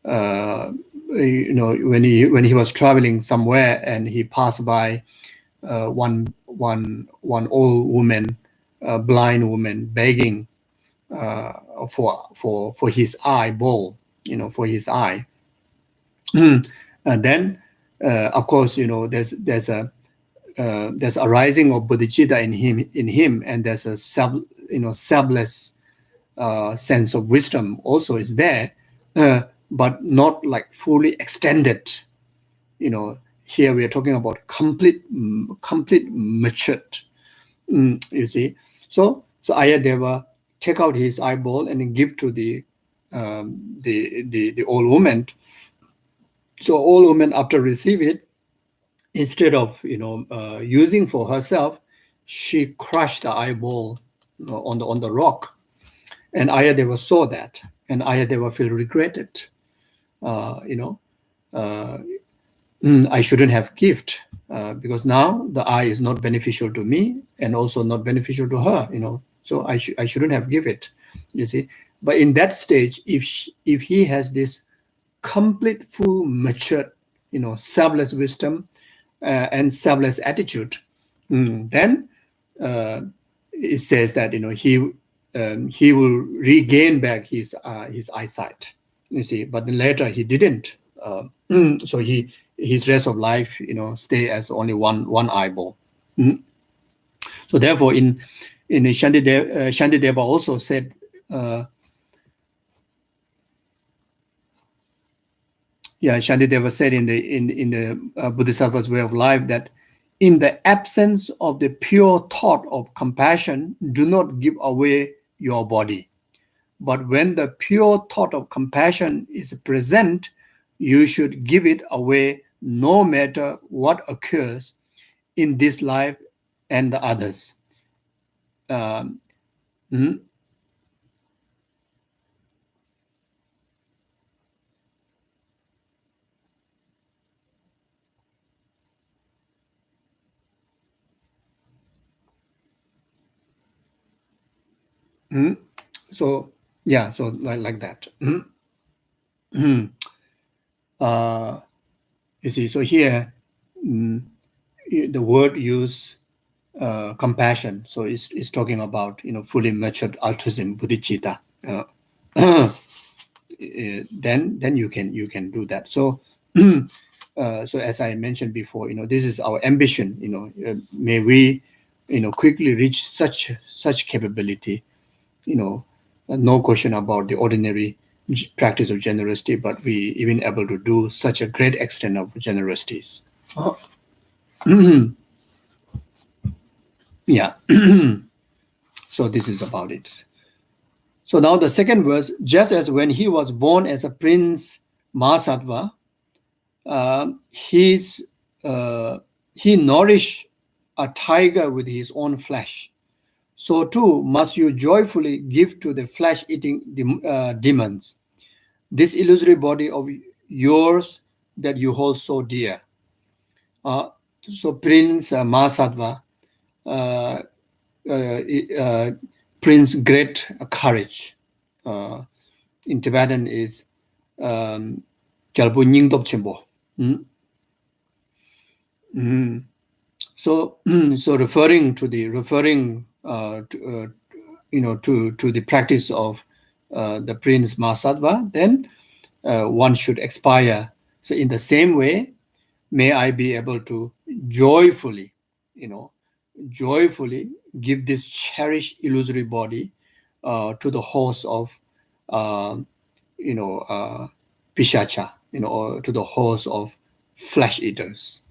when he was traveling somewhere and he passed by one old woman, blind woman, begging for his eyeball, for his eye. And then, of course, there's a rising of bodhicitta in him, and there's a selfless sense of wisdom also is there, but not like fully extended. Here we are talking about complete matured. You see, so Ayadeva take out his eyeball and give to the old woman. So old woman, after receive it, instead of using for herself, she crushed the eyeball on the rock, and Ayadeva saw that, and Ayadeva feel regretted. I shouldn't have gift, because now the eye is not beneficial to me and also not beneficial to her. So I shouldn't have give it. You see, but in that stage, if he has this complete, full, mature, selfless wisdom and selfless attitude, then it says that he will regain back his eyesight. You see, but then later he didn't. So his rest of life, stay as only one eyeball. So therefore, in Shantideva also said. Shantideva said in the Bodhisattva's way of life that in the absence of the pure thought of compassion, do not give away your body. But when the pure thought of compassion is present, you should give it away no matter what occurs in this life and the others. So like that. You see, so here the word use compassion. So it's talking about fully matured altruism, bodhicitta. Then you can do that. So so as I mentioned before, this is our ambition. May we quickly reach such capability. No question about the ordinary practice of generosity, but we even able to do such a great extent of generosities. Yeah. So this is about it. So now the second verse, just as when he was born as a Prince Mahasattva, he nourished a tiger with his own flesh. So too must you joyfully give to the flesh-eating demons this illusory body of yours that you hold so dear. So Prince Mahasattva, Prince Great Courage, in Tibetan is Gyalpo Nyingdop Chenpo. So referring to the practice of the Prince Mahasattva, then one should aspire. So in the same way, may I be able to joyfully give this cherished illusory body to the host of Pishacha, or to the host of flesh eaters,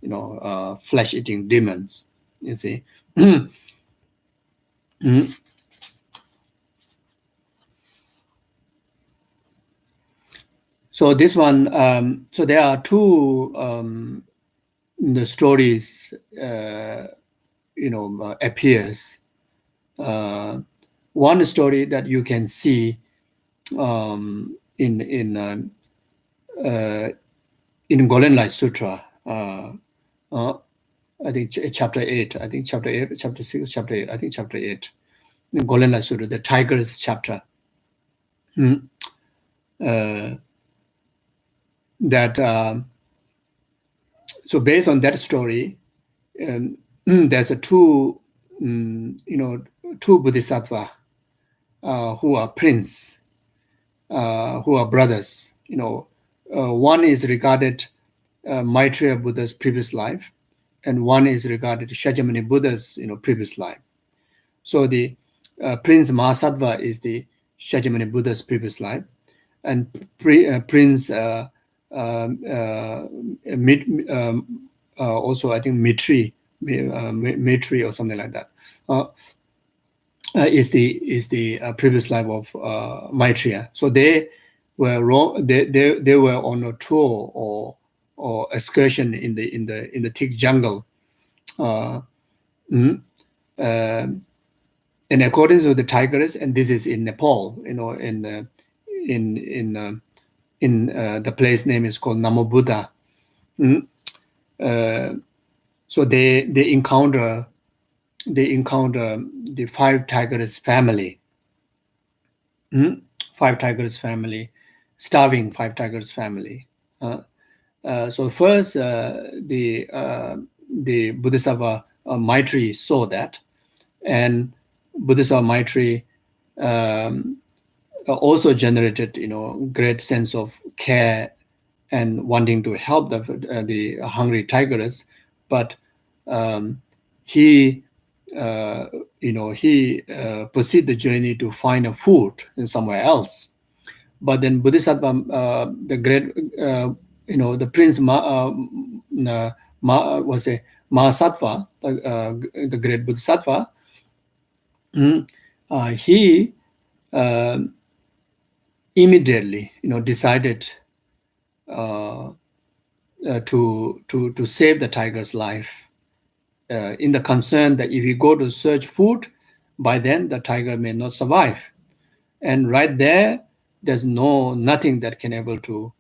flesh eating demons, you see. So this one, so there are two the stories appears one story that you can see in Golden Light Sutra. I think chapter 8. I think chapter 8, chapter 6, chapter 8. I think chapter 8. In Golden Light Sutra, the tigress chapter. So based on that story, there's two bodhisattva who are prince, who are brothers. One is regarded Maitreya Buddha's previous life, and one is regarded Shakyamuni Buddha's previous life. So the Prince Mahasattva is the Shakyamuni Buddha's previous life, and Prince also I think Mitri or something like that is the previous life of Maitreya. So they were they were on a tour or excursion in the thick jungle, and according to the tigress, and this is in Nepal, in the place name is called Namo Buddha. So they encounter the five tigress family, starving five tigress family. So first, the Bodhisattva Maitri saw that, and Bodhisattva Maitri also generated, great sense of care and wanting to help the hungry tigress, but he proceeded the journey to find a food in somewhere else. But then Bodhisattva, the great, the Prince Mahasattva, the great Bodhisattva, he immediately, decided to save the tiger's life, in the concern that if you go to search food, by then the tiger may not survive. And right there's nothing that can able to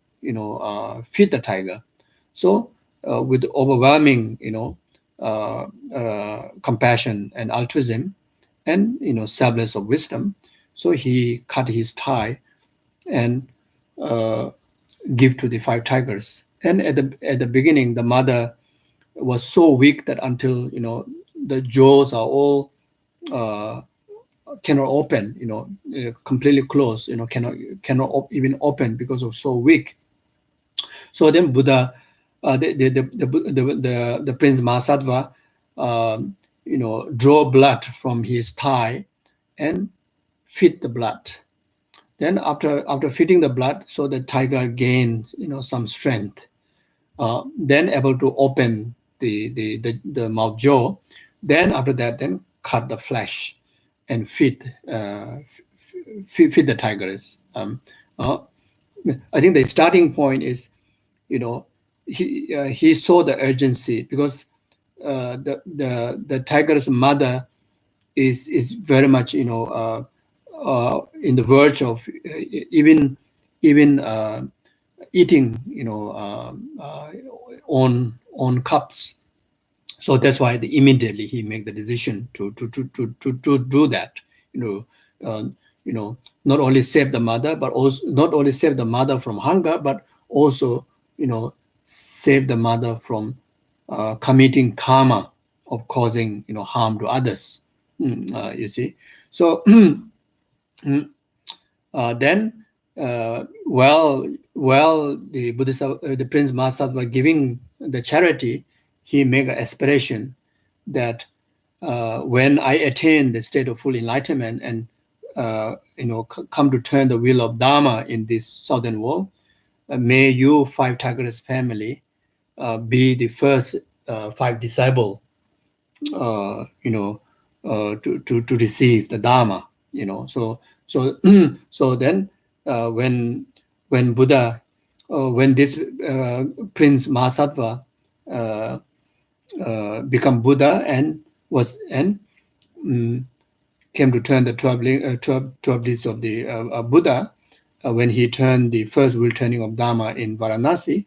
feed the tiger. So with overwhelming compassion and altruism and selfless of wisdom, so he cut his thigh and give to the five tigers. And at the beginning, the mother was so weak that until the jaws are all cannot open, completely closed, cannot even open because of so weak. So then Buddha, the Prince Mahasattva, draw blood from his thigh and feed the blood. Then after feeding the blood, so the tiger gains some strength. Then able to open the mouth jaw. Then after that, then cut the flesh and feed the tigers. I think the starting point is, he saw the urgency because the tiger's mother is very much in the verge of even eating on cups. So that's why immediately he made the decision to do that. Not only save the mother, but also not only save the mother from hunger, but also save the mother from committing karma of causing harm to others. You see, so then while the the Prince Mahasattva giving the charity, he made an aspiration that when I attain the state of full enlightenment and come to turn the wheel of Dharma in this southern world, may you five tigress family be the first five disciple to receive the Dharma. So then when Buddha when this Prince Mahasattva become Buddha and came to turn the 12 deeds of the Buddha, when he turned the first wheel turning of Dharma in Varanasi,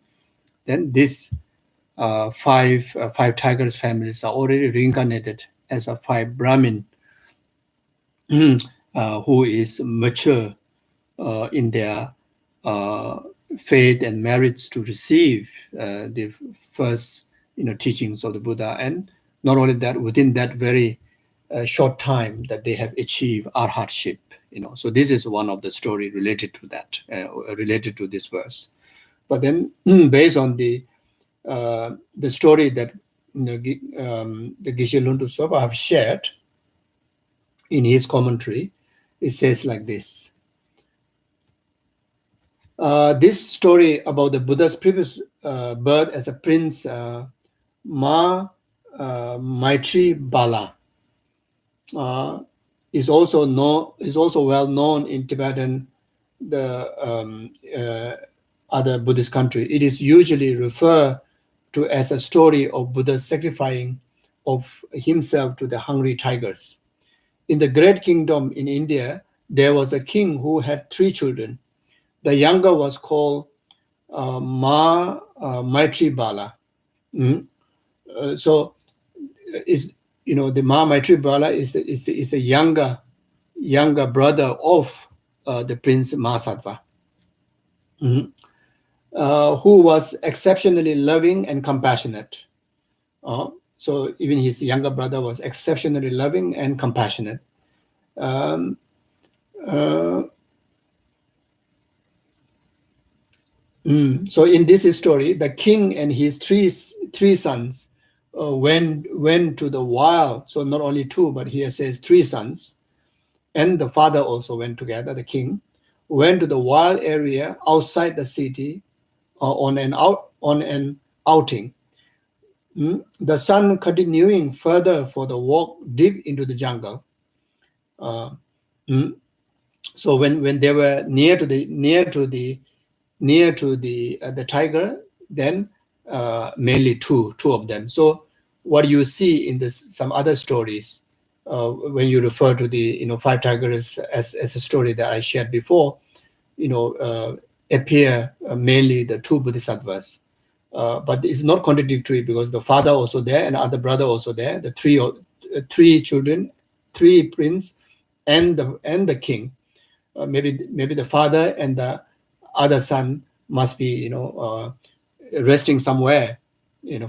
then this five tigers families are already reincarnated as a 5 Brahmin who is mature in their faith and merits to receive the first teachings of the Buddha. And not only that, within that very short time that they have achieved arhatship. So this is one of the story related to that, related to this verse. But then based on the story that the Geshe Tenzin Zopa have shared in his commentary, it says like this. This story about the Buddha's previous birth as a prince, Maitri Bala, is also well known in Tibetan, the other Buddhist country. It is usually referred to as a story of Buddha's sacrificing of himself to the hungry tigers. In the Great Kingdom in India, there was a king who had 3 children. The younger was called Maitri Bala. So, the Maitri Bala is the younger brother of the Prince Mahasattva, who was exceptionally loving and compassionate. So even his younger brother was exceptionally loving and compassionate. So in this story, the king and his three sons went to the wild. So not only 2, but here says 3 sons, and the father also went together. The king went to the wild area outside the city on an outing. The son continuing further for the walk deep into the jungle. So when they were near to the tiger, then mainly two of them. So what you see in some other stories, when you refer to the 5 tigers as a story that I shared before, appear mainly the 2 bodhisattvas. But it's not contradictory, because the father also there and other brother also there, the 3 children, 3 prince, and the king. Maybe the father and the other son must be resting somewhere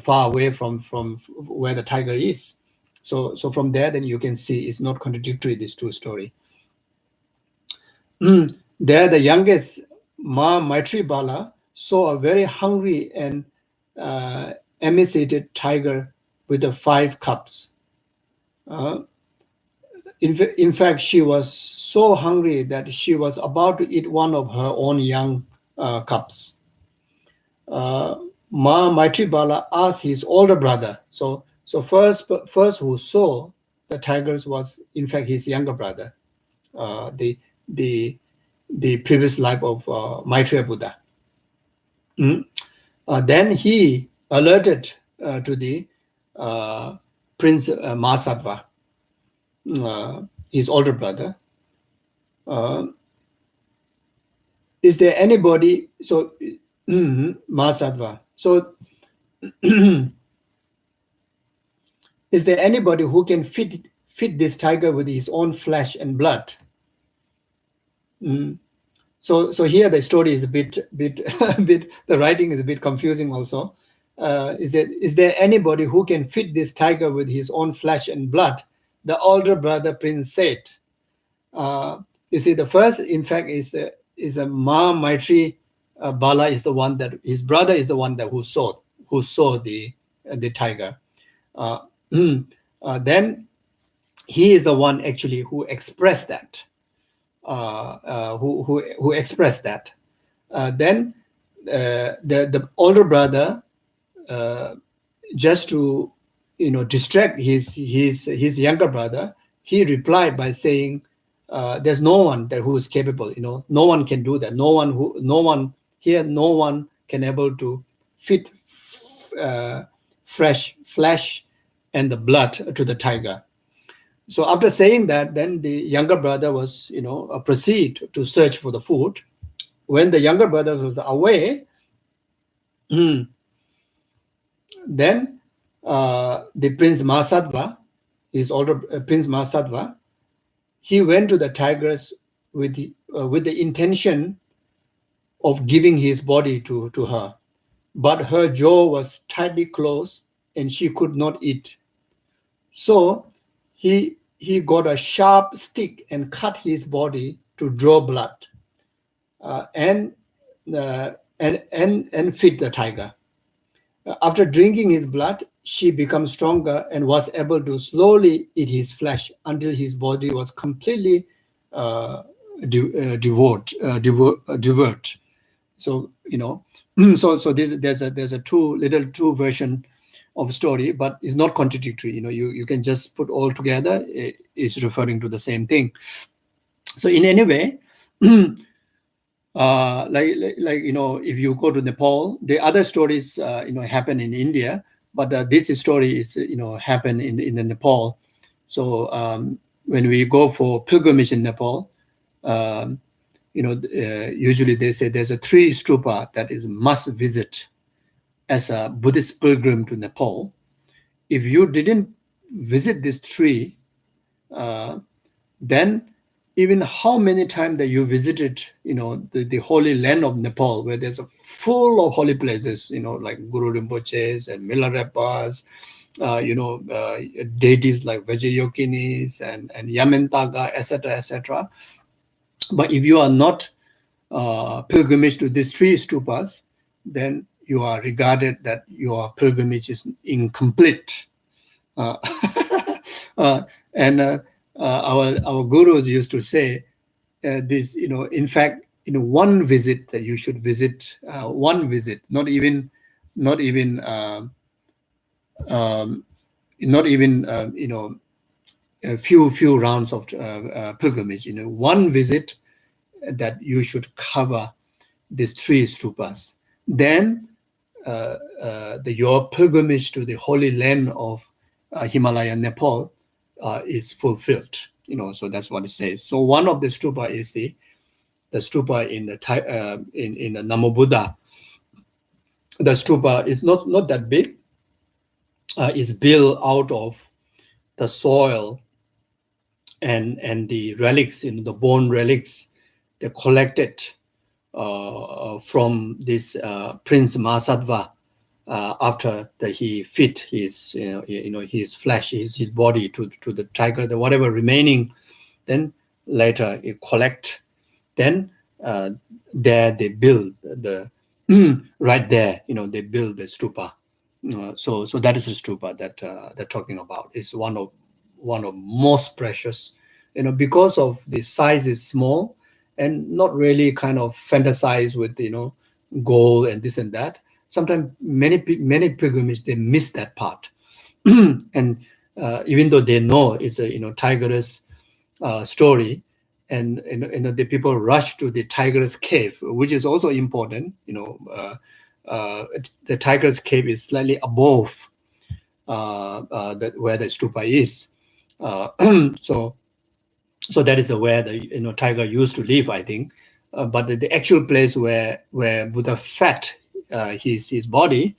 far away from where the tiger is. So from there, then you can see it's not contradictory, these 2 stories. There, the youngest Maitri Bala saw a very hungry and emaciated tiger with the 5 cubs. In fact, she was so hungry that she was about to eat one of her own young cubs. Maitri Bala asked his older brother. So first who saw the tigers was in fact his younger brother, the previous life of Maitreya Buddha. Then he alerted to the Prince Mahasattva, his older brother. Is there anybody? So Mahasattva. So is there anybody who can fit this tiger with his own flesh and blood? So here the story is a bit the writing is a bit confusing also. Is there anybody who can fit this tiger with his own flesh and blood? The older brother Prince said. You see, the first, in fact, is a Maitri Bala is the one that his brother is the one that who saw the tiger. Then he is the one actually who expressed that. Who expressed that. Then the older brother, just to distract his younger brother, he replied by saying, "There's no one that who is capable. No one can do that. No one can able to fit fresh flesh and the blood to the tiger." So after saying that, then the younger brother was, proceed to search for the food. When the younger brother was away, then the Prince Mahasattva, his older Prince Mahasattva, he went to the tigress with the intention of giving his body to her, but her jaw was tightly closed and she could not eat. So he got a sharp stick and cut his body to draw blood, and feed the tiger. After drinking his blood, she became stronger and was able to slowly eat his flesh until his body was completely devoured. So so there's a two version of story, but it's not contradictory. You can just put all together. It's referring to the same thing. So in any way, if you go to Nepal, the other stories happen in India, but this story is happen in the Nepal. So when we go for pilgrimage in Nepal, usually they say there's a 3 stupa that is must visit as a Buddhist pilgrim to Nepal. If you didn't visit these 3, then even how many times that you visited, the holy land of Nepal, where there's a full of holy places, like Guru Rinpoche's and Milarepa's, deities like Vajrayoginis and Yamentaga, etc. But if you are not pilgrimage to these 3 stupas, then you are regarded that your pilgrimage is incomplete. And our gurus used to say this, in fact, in one visit that you should visit, one visit, not even a few rounds of pilgrimage. One visit that you should cover these 3 stupas. Then your pilgrimage to the holy land of Himalaya, Nepal, is fulfilled. So that's what it says. So one of the stupa is the stupa in the Namo Buddha. The stupa is not that big. It's built out of the soil and the relics, the bone relics, they collected from this Prince Mahasattva after that he fit his his flesh, his body to the tiger, the whatever remaining, then later you collect, then there they build the right there, they build the stupa. So that is the stupa that they're talking about. It's one of most precious, because of the size is small and not really kind of fantasize with gold and this and that. Sometimes many pilgrims, they miss that part. And even though they know it's a tigress story, and the people rush to the tigress cave, which is also important. The tigress cave is slightly above where the stupa is. So that is where the tiger used to live, I think. But the actual place where Buddha fed his body,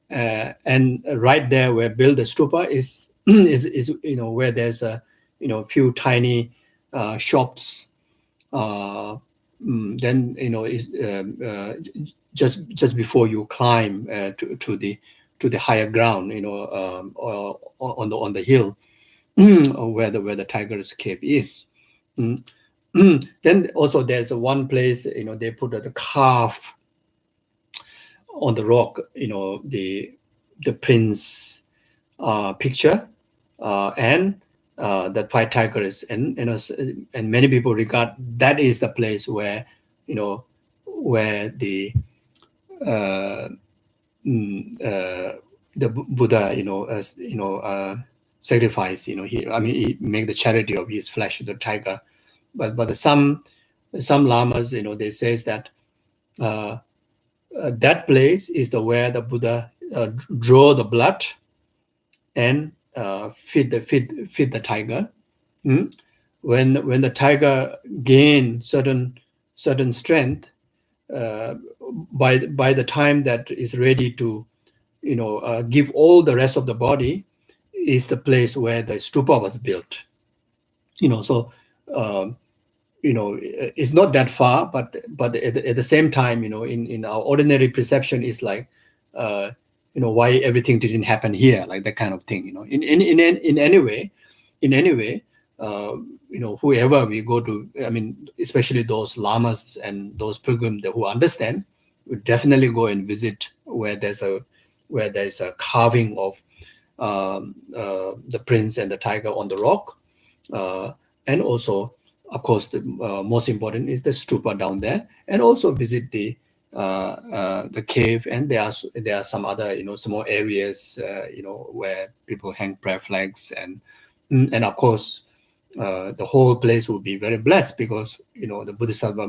and right there where built the stupa is where there's a few tiny shops. Then is just before you climb to the higher ground, on the hill, where the tiger's cave is. Then also there's one place, they put the calf on the rock, the prince picture, and the 5 tigers, and and many people regard that is the place where where the Buddha sacrifice, he make the charity of his flesh to the tiger. But some lamas, they says that that place is where the Buddha draw the blood and feed the tiger, When the tiger gain certain strength, by the time that is ready to give all the rest of the body, is the place where the stupa was built. So it's not that far, but at the same time, in our ordinary perception, is like why everything didn't happen here, like that kind of thing. In any way, whoever we go to, I mean, especially those lamas and those pilgrims who understand, would definitely go and visit where there's a carving of the prince and the tiger on the rock, and also, of course, the most important is the stupa down there, and also visit the cave. And there are some other small areas where people hang prayer flags, and of course the whole place will be very blessed, because the Bodhisattva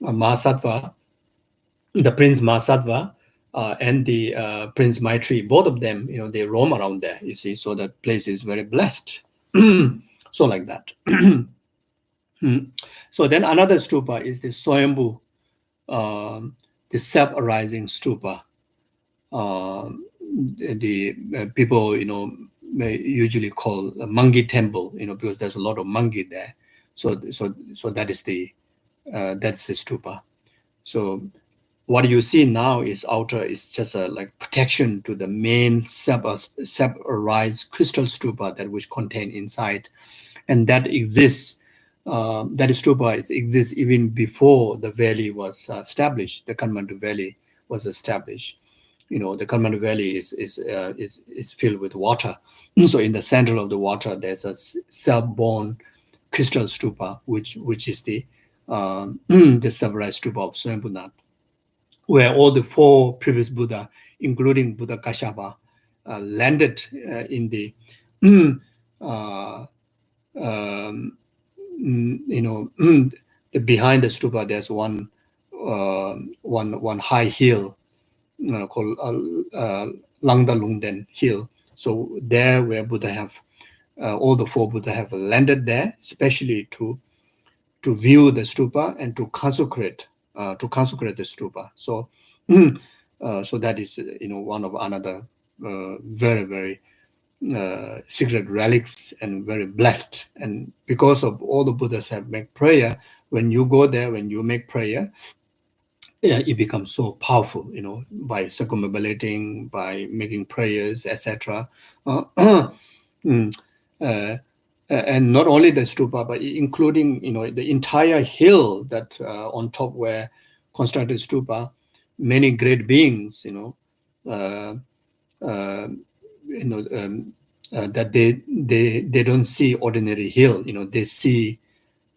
Mahasattva, the Prince Mahasattva, and the Prince Maitri, both of them, they roam around there, you see, so that place is very blessed. So like that. So then another stupa is the Swayambhu, the self-arising stupa. The people, may usually call a monkey temple, because there's a lot of monkey there. So that is that's the stupa. So what you see now is outer is just a like protection to the main self-arised crystal stupa that which contain inside, and that exists. That stupa exists even before the valley was established. The Kathmandu Valley was established. The Kathmandu Valley is filled with water. So in the center of the water, there's a self-born crystal stupa, which is the self-arised stupa of Swayambhunath, where all the 4 previous Buddha, including Buddha Kashyapa, landed in the behind the stupa. There's one high hill called Langda Lungden Hill. So there, where Buddha have all the 4 Buddha have landed there, especially to view the stupa and to consecrate the stupa. So so that is one of another very, very secret relics, and very blessed. And because of all the Buddhas have made prayer, when you go there, when you make prayer, it becomes so powerful, by circumambulating, by making prayers, etc. And not only the stupa, but including the entire hill that on top where constructed stupa, many great beings, that they don't see ordinary hill. They see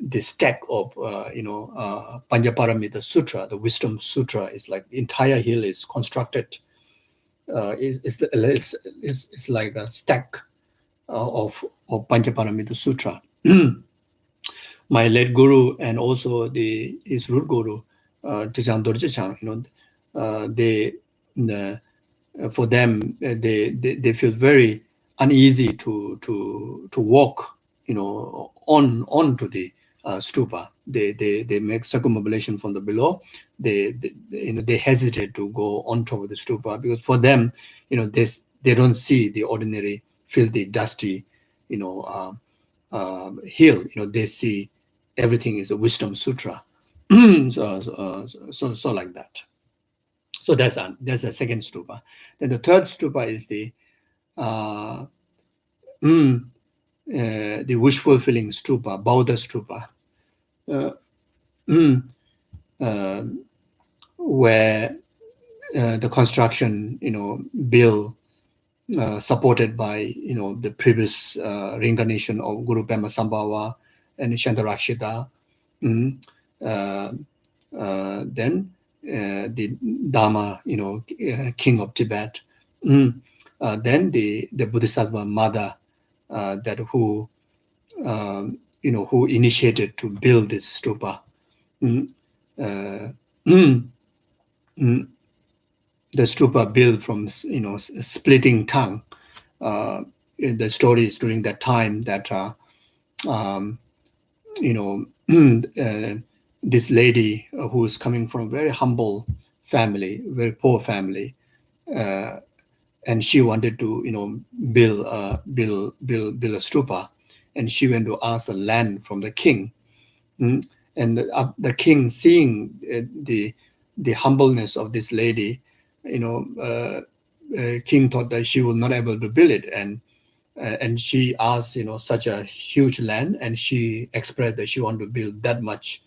the stack of Panchaparamita Sutra, the Wisdom Sutra. Is like the entire hill is constructed. It's like a stack of Panchaparamita Sutra. My late guru and also his root guru, Tejang Dorje Chang, for them, they feel very uneasy to walk, onto the stupa. They make circumambulation from the below. They hesitate to go on top of the stupa, because for them, they don't see the ordinary filthy, dusty, hill. They see everything is a wisdom sutra. So like that. So that's the second stupa. Then the third stupa is the wish fulfilling stupa, Bauddha stupa, where the construction, built, supported by the previous reincarnation of Guru Pema Sambhava and Dharmarakshita. Then the Dharma, king of Tibet. Then the Bodhisattva mother, that who initiated to build this stupa. The stupa built from splitting tongue, the stories during that time that this lady who is coming from a very humble family, very poor family, and she wanted to build a stupa, and she went to ask a land from the king. And the king, seeing the humbleness of this lady, king thought that she was not able to build it, and she asked such a huge land, and she expressed that she wanted to build that much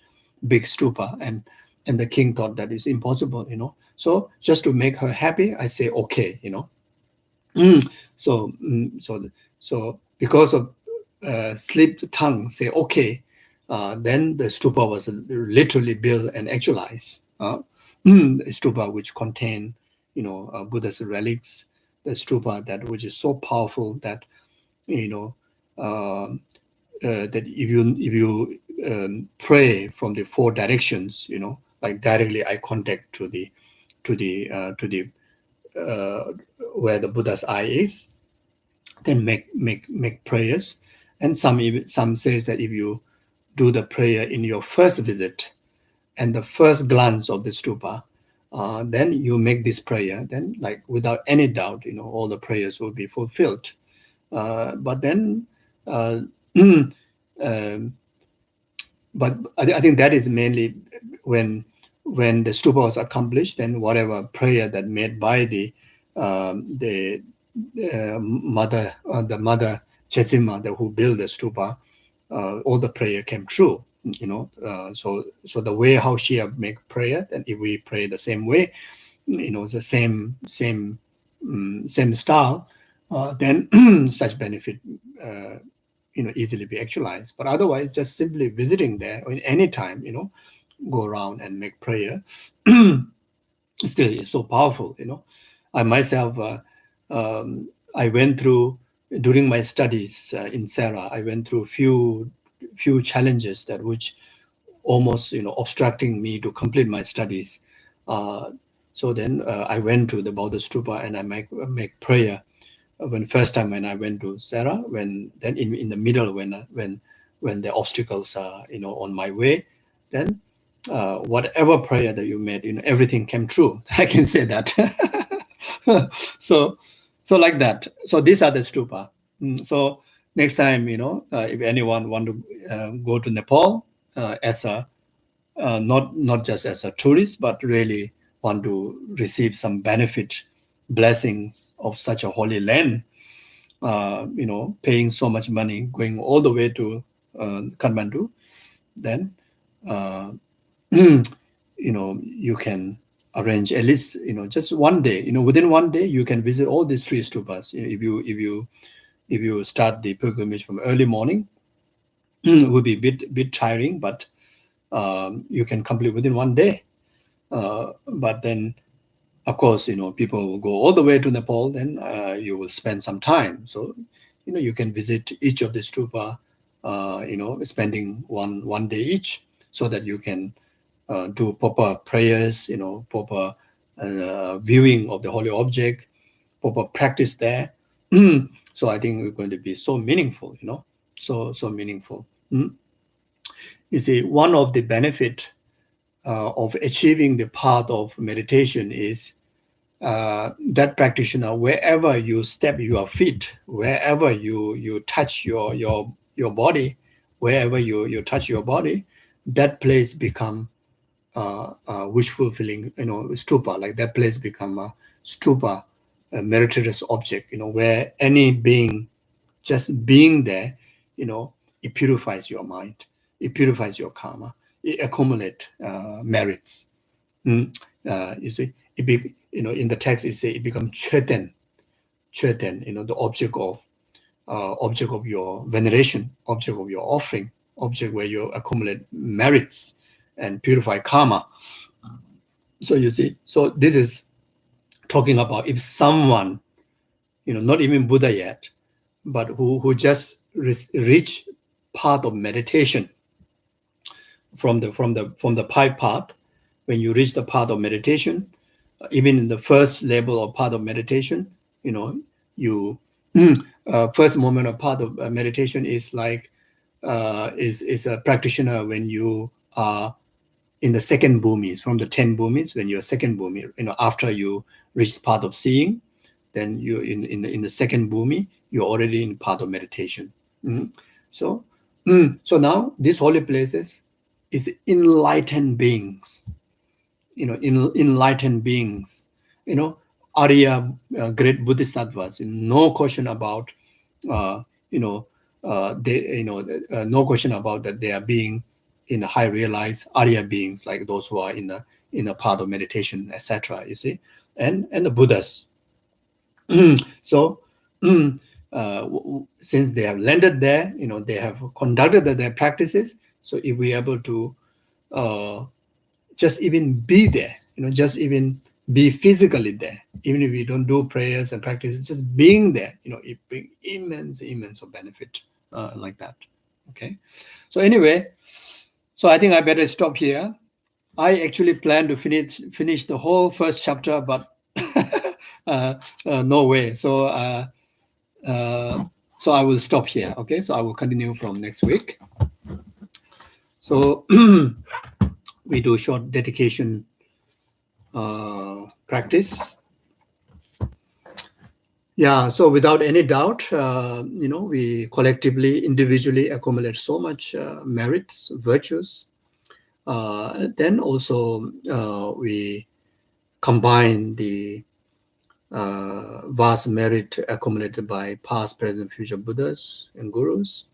big stupa, and the king thought that is impossible. So just to make her happy, I say okay. So because of slip tongue, say okay, then the stupa was literally built and actualized. The stupa which contain Buddha's relics, the stupa that which is so powerful that that if you pray from the four directions, like directly eye contact to the where the Buddha's eye is, then make prayers. And some says that if you do the prayer in your first visit and the first glance of the stupa, then you make this prayer, then like without any doubt, all the prayers will be fulfilled. But then, but I think that is mainly when the stupa was accomplished, then whatever prayer that made by the mother Chetsima, who built the stupa, all the prayer came true. So the way how she make prayer, and if we pray the same way, the same style, then such benefit easily be actualized. But otherwise, just simply visiting there or any time, go around and make prayer, still is so powerful. I myself, I went through during my studies in Sarah. I went through few challenges that which almost obstructing me to complete my studies. So then I went to the Buddha Stupa and I make prayer. When first time when I went to Sarah, when then in the middle when the obstacles are on my way, then whatever prayer that you made, everything came true. I can say that. so like that. So these are the stupa. So next time, if anyone want to go to Nepal as a not just as a tourist, but really want to receive some benefit, blessings of such a holy land, paying so much money, going all the way to Kathmandu, then you can arrange at least just one day. Within one day you can visit all these three stupas. If you start the pilgrimage from early morning, it will be a bit tiring, but you can complete within one day. But then, of course, people will go all the way to Nepal. Then you will spend some time. So, you can visit each of the stupa, spending one day each, so that you can do proper prayers, proper viewing of the holy object, proper practice there. So I think it's going to be so meaningful, so meaningful. You see, one of the benefit of achieving the path of meditation is that practitioner, wherever you step your feet, wherever you touch your body, wherever you touch your body, that place become wish fulfilling, stupa. Like that place become a stupa, a meritorious object, where any being just being there, it purifies your mind, it purifies your karma, it accumulate merits. You see, in the text it say it becomes cheten, the object of your veneration, object of your offering, object where you accumulate merits and purify karma. So you see, so this is talking about if someone, not even Buddha yet, but who just reach part of meditation from the pipe path. When you reach the path of meditation, even in the first level of part of meditation, you first moment or part of meditation is like is a practitioner when you are in the second bhumis, from the 10 bhumis, when you're second bhumi, after you reach part of seeing, then you in the second bhumi, you're already in part of meditation. So so now these holy places is enlightened beings, enlightened beings, Arya, great Bodhisattvas, no question about, they, no question about that they are being in a high realized Arya beings, like those who are in a part of meditation, etc. You see, and the Buddhas. So, since they have landed there, they have conducted their practices. So, if we are able to just even be there, just even be physically there, even if we don't do prayers and practices, just being there, it brings immense of benefit, like that. Okay. So anyway, so I think I better stop here. I actually plan to finish the whole first chapter, but no way. So so I will stop here. Okay. So I will continue from next week. So we do short dedication practice. Yeah, so without any doubt, we collectively, individually accumulate so much merits, virtues. Then also we combine the vast merit accumulated by past, present, future Buddhas and Gurus.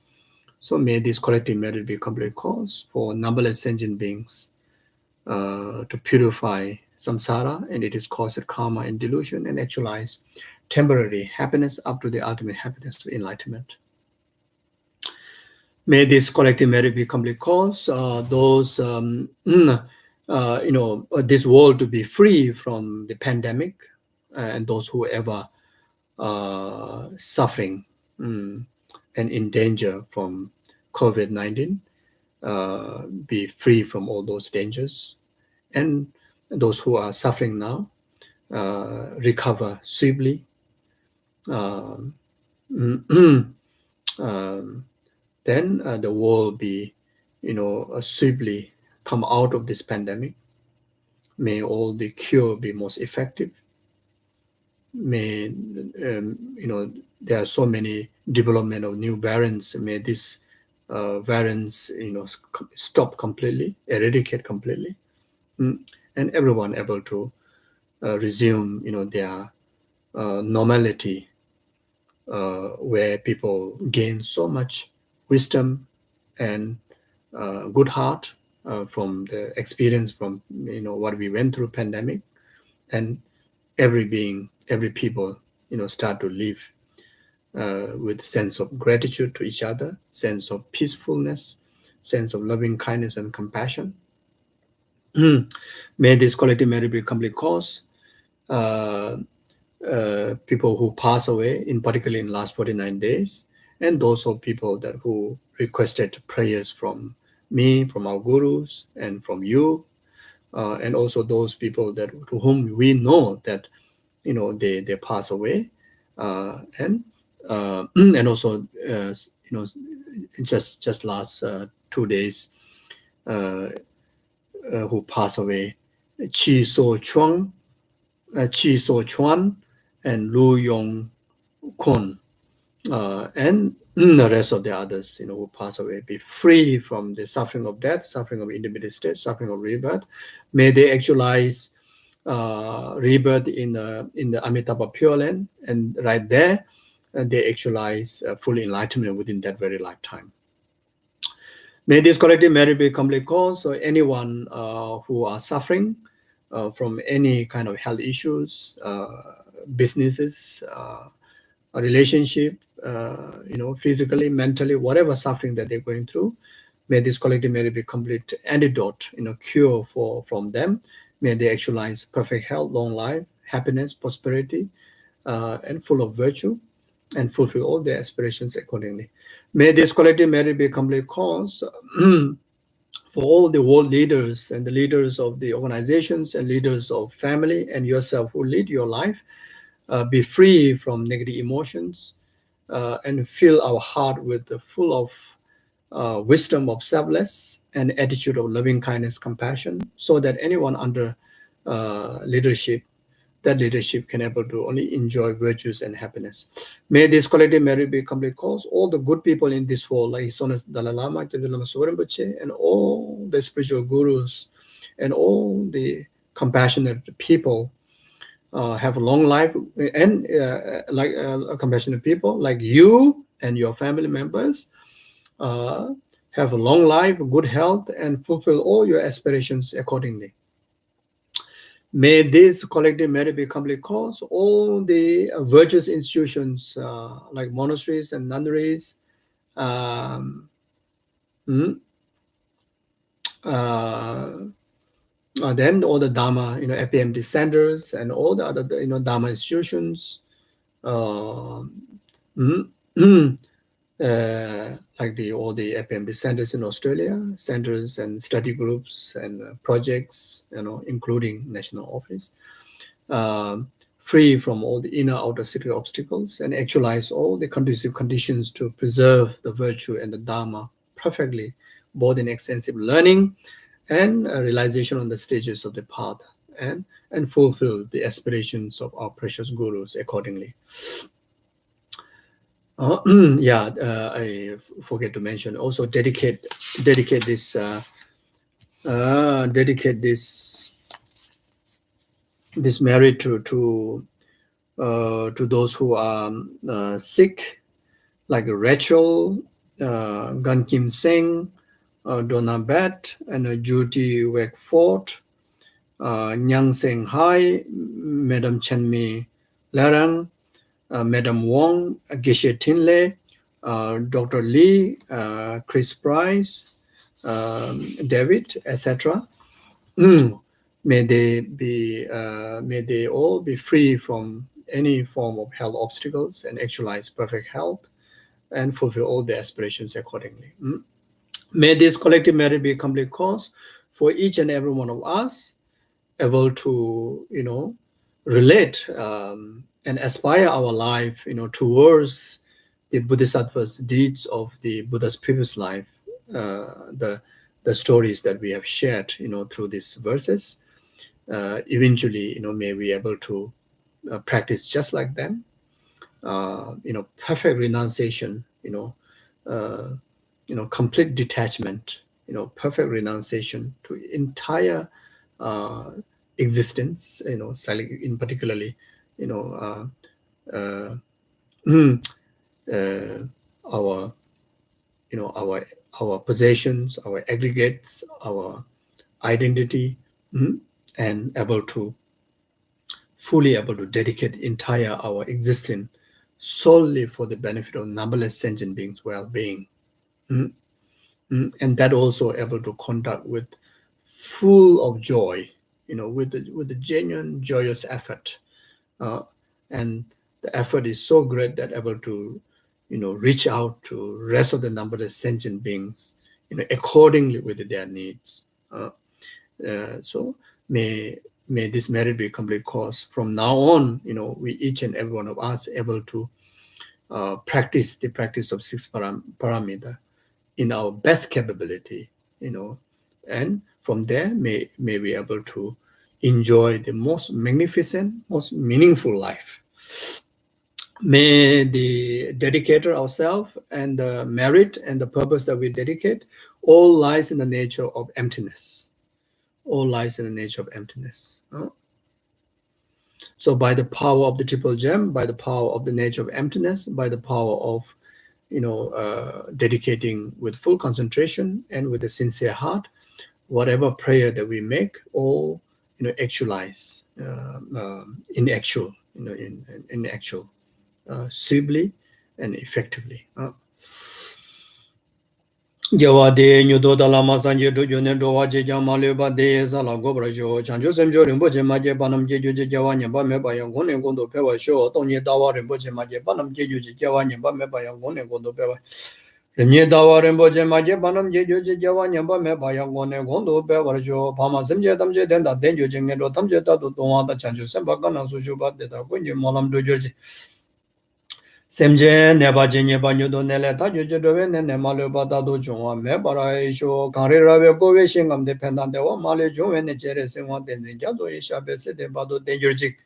So may this collective merit be a complete cause for numberless sentient beings to purify samsara and its caused karma and delusion, and actualize temporary happiness up to the ultimate happiness of enlightenment. May this collective merit be complete cause those this world to be free from the pandemic, and those who ever suffering and in danger from COVID-19 be free from all those dangers, and those who are suffering now recover swiftly. Then the world be, swiftly come out of this pandemic. May all the cure be most effective. May, there are so many development of new variants. May this variants, stop completely, eradicate completely, and everyone able to resume, their normality, where people gain so much wisdom and good heart from the experience from what we went through pandemic, and every being, every people start to live with sense of gratitude to each other, sense of peacefulness, sense of loving kindness and compassion. May this collective merit be complete cause. People who pass away, in particular in last 49 days, and those of people that who requested prayers from me, from our gurus, and from you, and also those people that to whom we know that they pass away, and also just last 2 days who pass away, Chi So Chuan, and Lojong and the rest of the others, who pass away, be free from the suffering of death, suffering of intermediate state, suffering of rebirth. May they actualize rebirth in the Amitabha Pure Land, and right there, they actualize full enlightenment within that very lifetime. May this collective merit be complete cause. So anyone who are suffering from any kind of health issues, businesses, relationship, physically, mentally, whatever suffering that they're going through, may this collective merit be complete antidote, cure from them. May they actualize perfect health, long life, happiness, prosperity, and full of virtue, and fulfill all their aspirations accordingly. May this collective merit be a complete cause for all the world leaders and the leaders of the organizations and leaders of family and yourself who lead your life, be free from negative emotions, and fill our heart with the full of wisdom of selfless and attitude of loving kindness, compassion, so that anyone under leadership, that leadership can able to only enjoy virtues and happiness. May this collective merit be complete cause. All the good people in this world, like His Holiness Dalai Lama, and all the spiritual gurus, and all the compassionate people have a long life, and like compassionate people like you and your family members have a long life, good health, and fulfill all your aspirations accordingly. May this collective merit be complete cause. All the virtuous institutions like monasteries and nunneries, um, mm, then all the Dharma, FPMD centers and all the other, Dharma institutions, like all the FPMD centers in Australia, centers and study groups and projects, including national office, free from all the inner outer secret obstacles, and actualize all the conducive conditions to preserve the virtue and the Dharma perfectly, both in extensive learning and realization on the stages of the path, and fulfill the aspirations of our precious gurus accordingly. I forget to mention also dedicate this merit to those who are sick, like Rachel, Gan Kim Seng, Donna Bet, and Judy Wakeford, Nyang Seng Hai, Madam Chenmi Larang, Madam Wong, Geshe Tinle, Dr. Lee, Chris Price, David, etc. May they all be free from any form of health obstacles and actualize perfect health and fulfill all their aspirations accordingly. May this collective merit be a complete cause for each and every one of us, able to, relate and aspire our life, towards the Bodhisattva's deeds of the Buddha's previous life, the stories that we have shared, through these verses. Eventually, may we able to practice just like them, perfect renunciation, complete detachment, perfect renunciation to entire existence, in particularly, our possessions, our aggregates, our identity, and fully able to dedicate entire our existence solely for the benefit of numberless sentient beings' well-being, and that also able to conduct with full of joy, with the genuine joyous effort, and the effort is so great that able to reach out to rest of the numberless sentient beings, accordingly with their needs. So may this merit be a complete cause. From now on, we each and every one of us able to practice the practice of six paramita in our best capability, and from there may we able to enjoy the most magnificent, most meaningful life. May the dedicator ourselves and the merit and the purpose that we dedicate all lies in the nature of emptiness. All lies in the nature of emptiness. So by the power of the triple gem, by the power of the nature of emptiness, by the power of dedicating with full concentration and with a sincere heart, whatever prayer that we make, all actualize in actual, in actual, suitably and effectively. Jawade nyudo dalama sanje do jone do waje jamale ba de sala gobra jo chanjo semjo rimbo je maje banam je ju je jawanya ba me ba yang gone gondo pewa sho tonye dawa rimbo je maje banam je ju je jawanya ba me ba yang gone gondo pewa nye dawa rimbo je maje banam je ju je jawanya ba me ba yang gone gondo pewa sho pama semje tamje denda denjo je ngendo tamje ta do donwa da chanjo semba kana su ju ba de da gonje molam do je Semje neba jenye banyo do nele ta jojo do ne ne male bata do jongwa me bara isho kare rawe ko we shingam de pendan de wa male jongwe ne jere singwa den den ja do isha be se de ba do den jurjik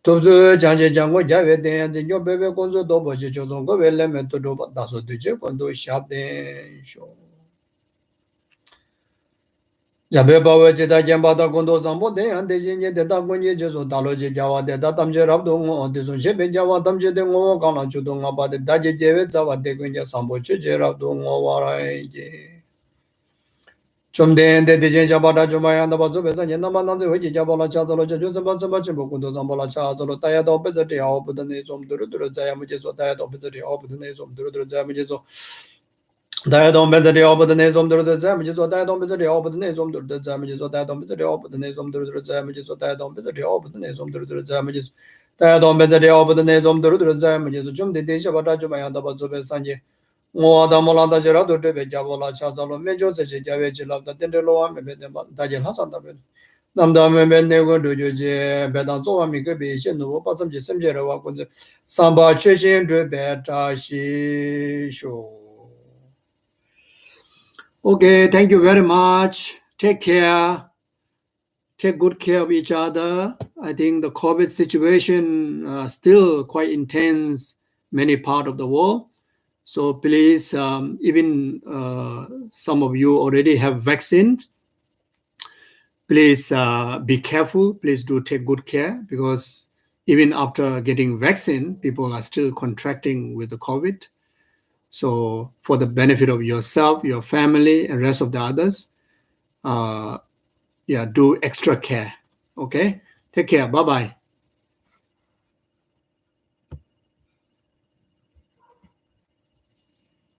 tobzu janje jango jawe den jen jo bebe konzo do bo je jozong go we le me to do ba da so de je kondo shap de sho Jabe bawe jeda jamba da kondo zambo de ande jenye de da gonye jeso dalo je jawa de da tamje rab do ngo de so je be jawa tamje de ngo ka na chu do nga ba de da je jewe zawa de gonye sambo che je rab do ngo wa ra je chom de de jen jaba da joma ya da ba zo be sa yen na ma na ze ho je jaba la cha zo lo je jo sa ba chen bo kondo zambo la cha zo lo ta ya do be de ya bu de ne som dur dur za ya mu je so ta ya do be de ya bu de ne som dur dur za mu je so大东北这里不的那种都是咱们就说大东北这里不的那种都是咱们就说大东北这里不的那种都是咱们就说大东北这里不的那种都是咱们就大东北这里不的那种都是咱们就是准备的小把它就把样的把这边上去我到莫浪大家都这边家伙了下早了没就这些家园去了的等着老外没别的嘛大家他上那边那么他们那个都就是别当做完每个别些我把这些生节的话或者上把确信这边扎西说Okay, thank you very much. Take care. Take good care of each other. I think the COVID situation still quite intense many part of the world. So please, even some of you already have vaccines. Please be careful. Please do take good care because even after getting vaccine, people are still contracting with the COVID. So for the benefit of yourself, your family, and rest of the others, do extra care. Okay? Take care. Bye-bye.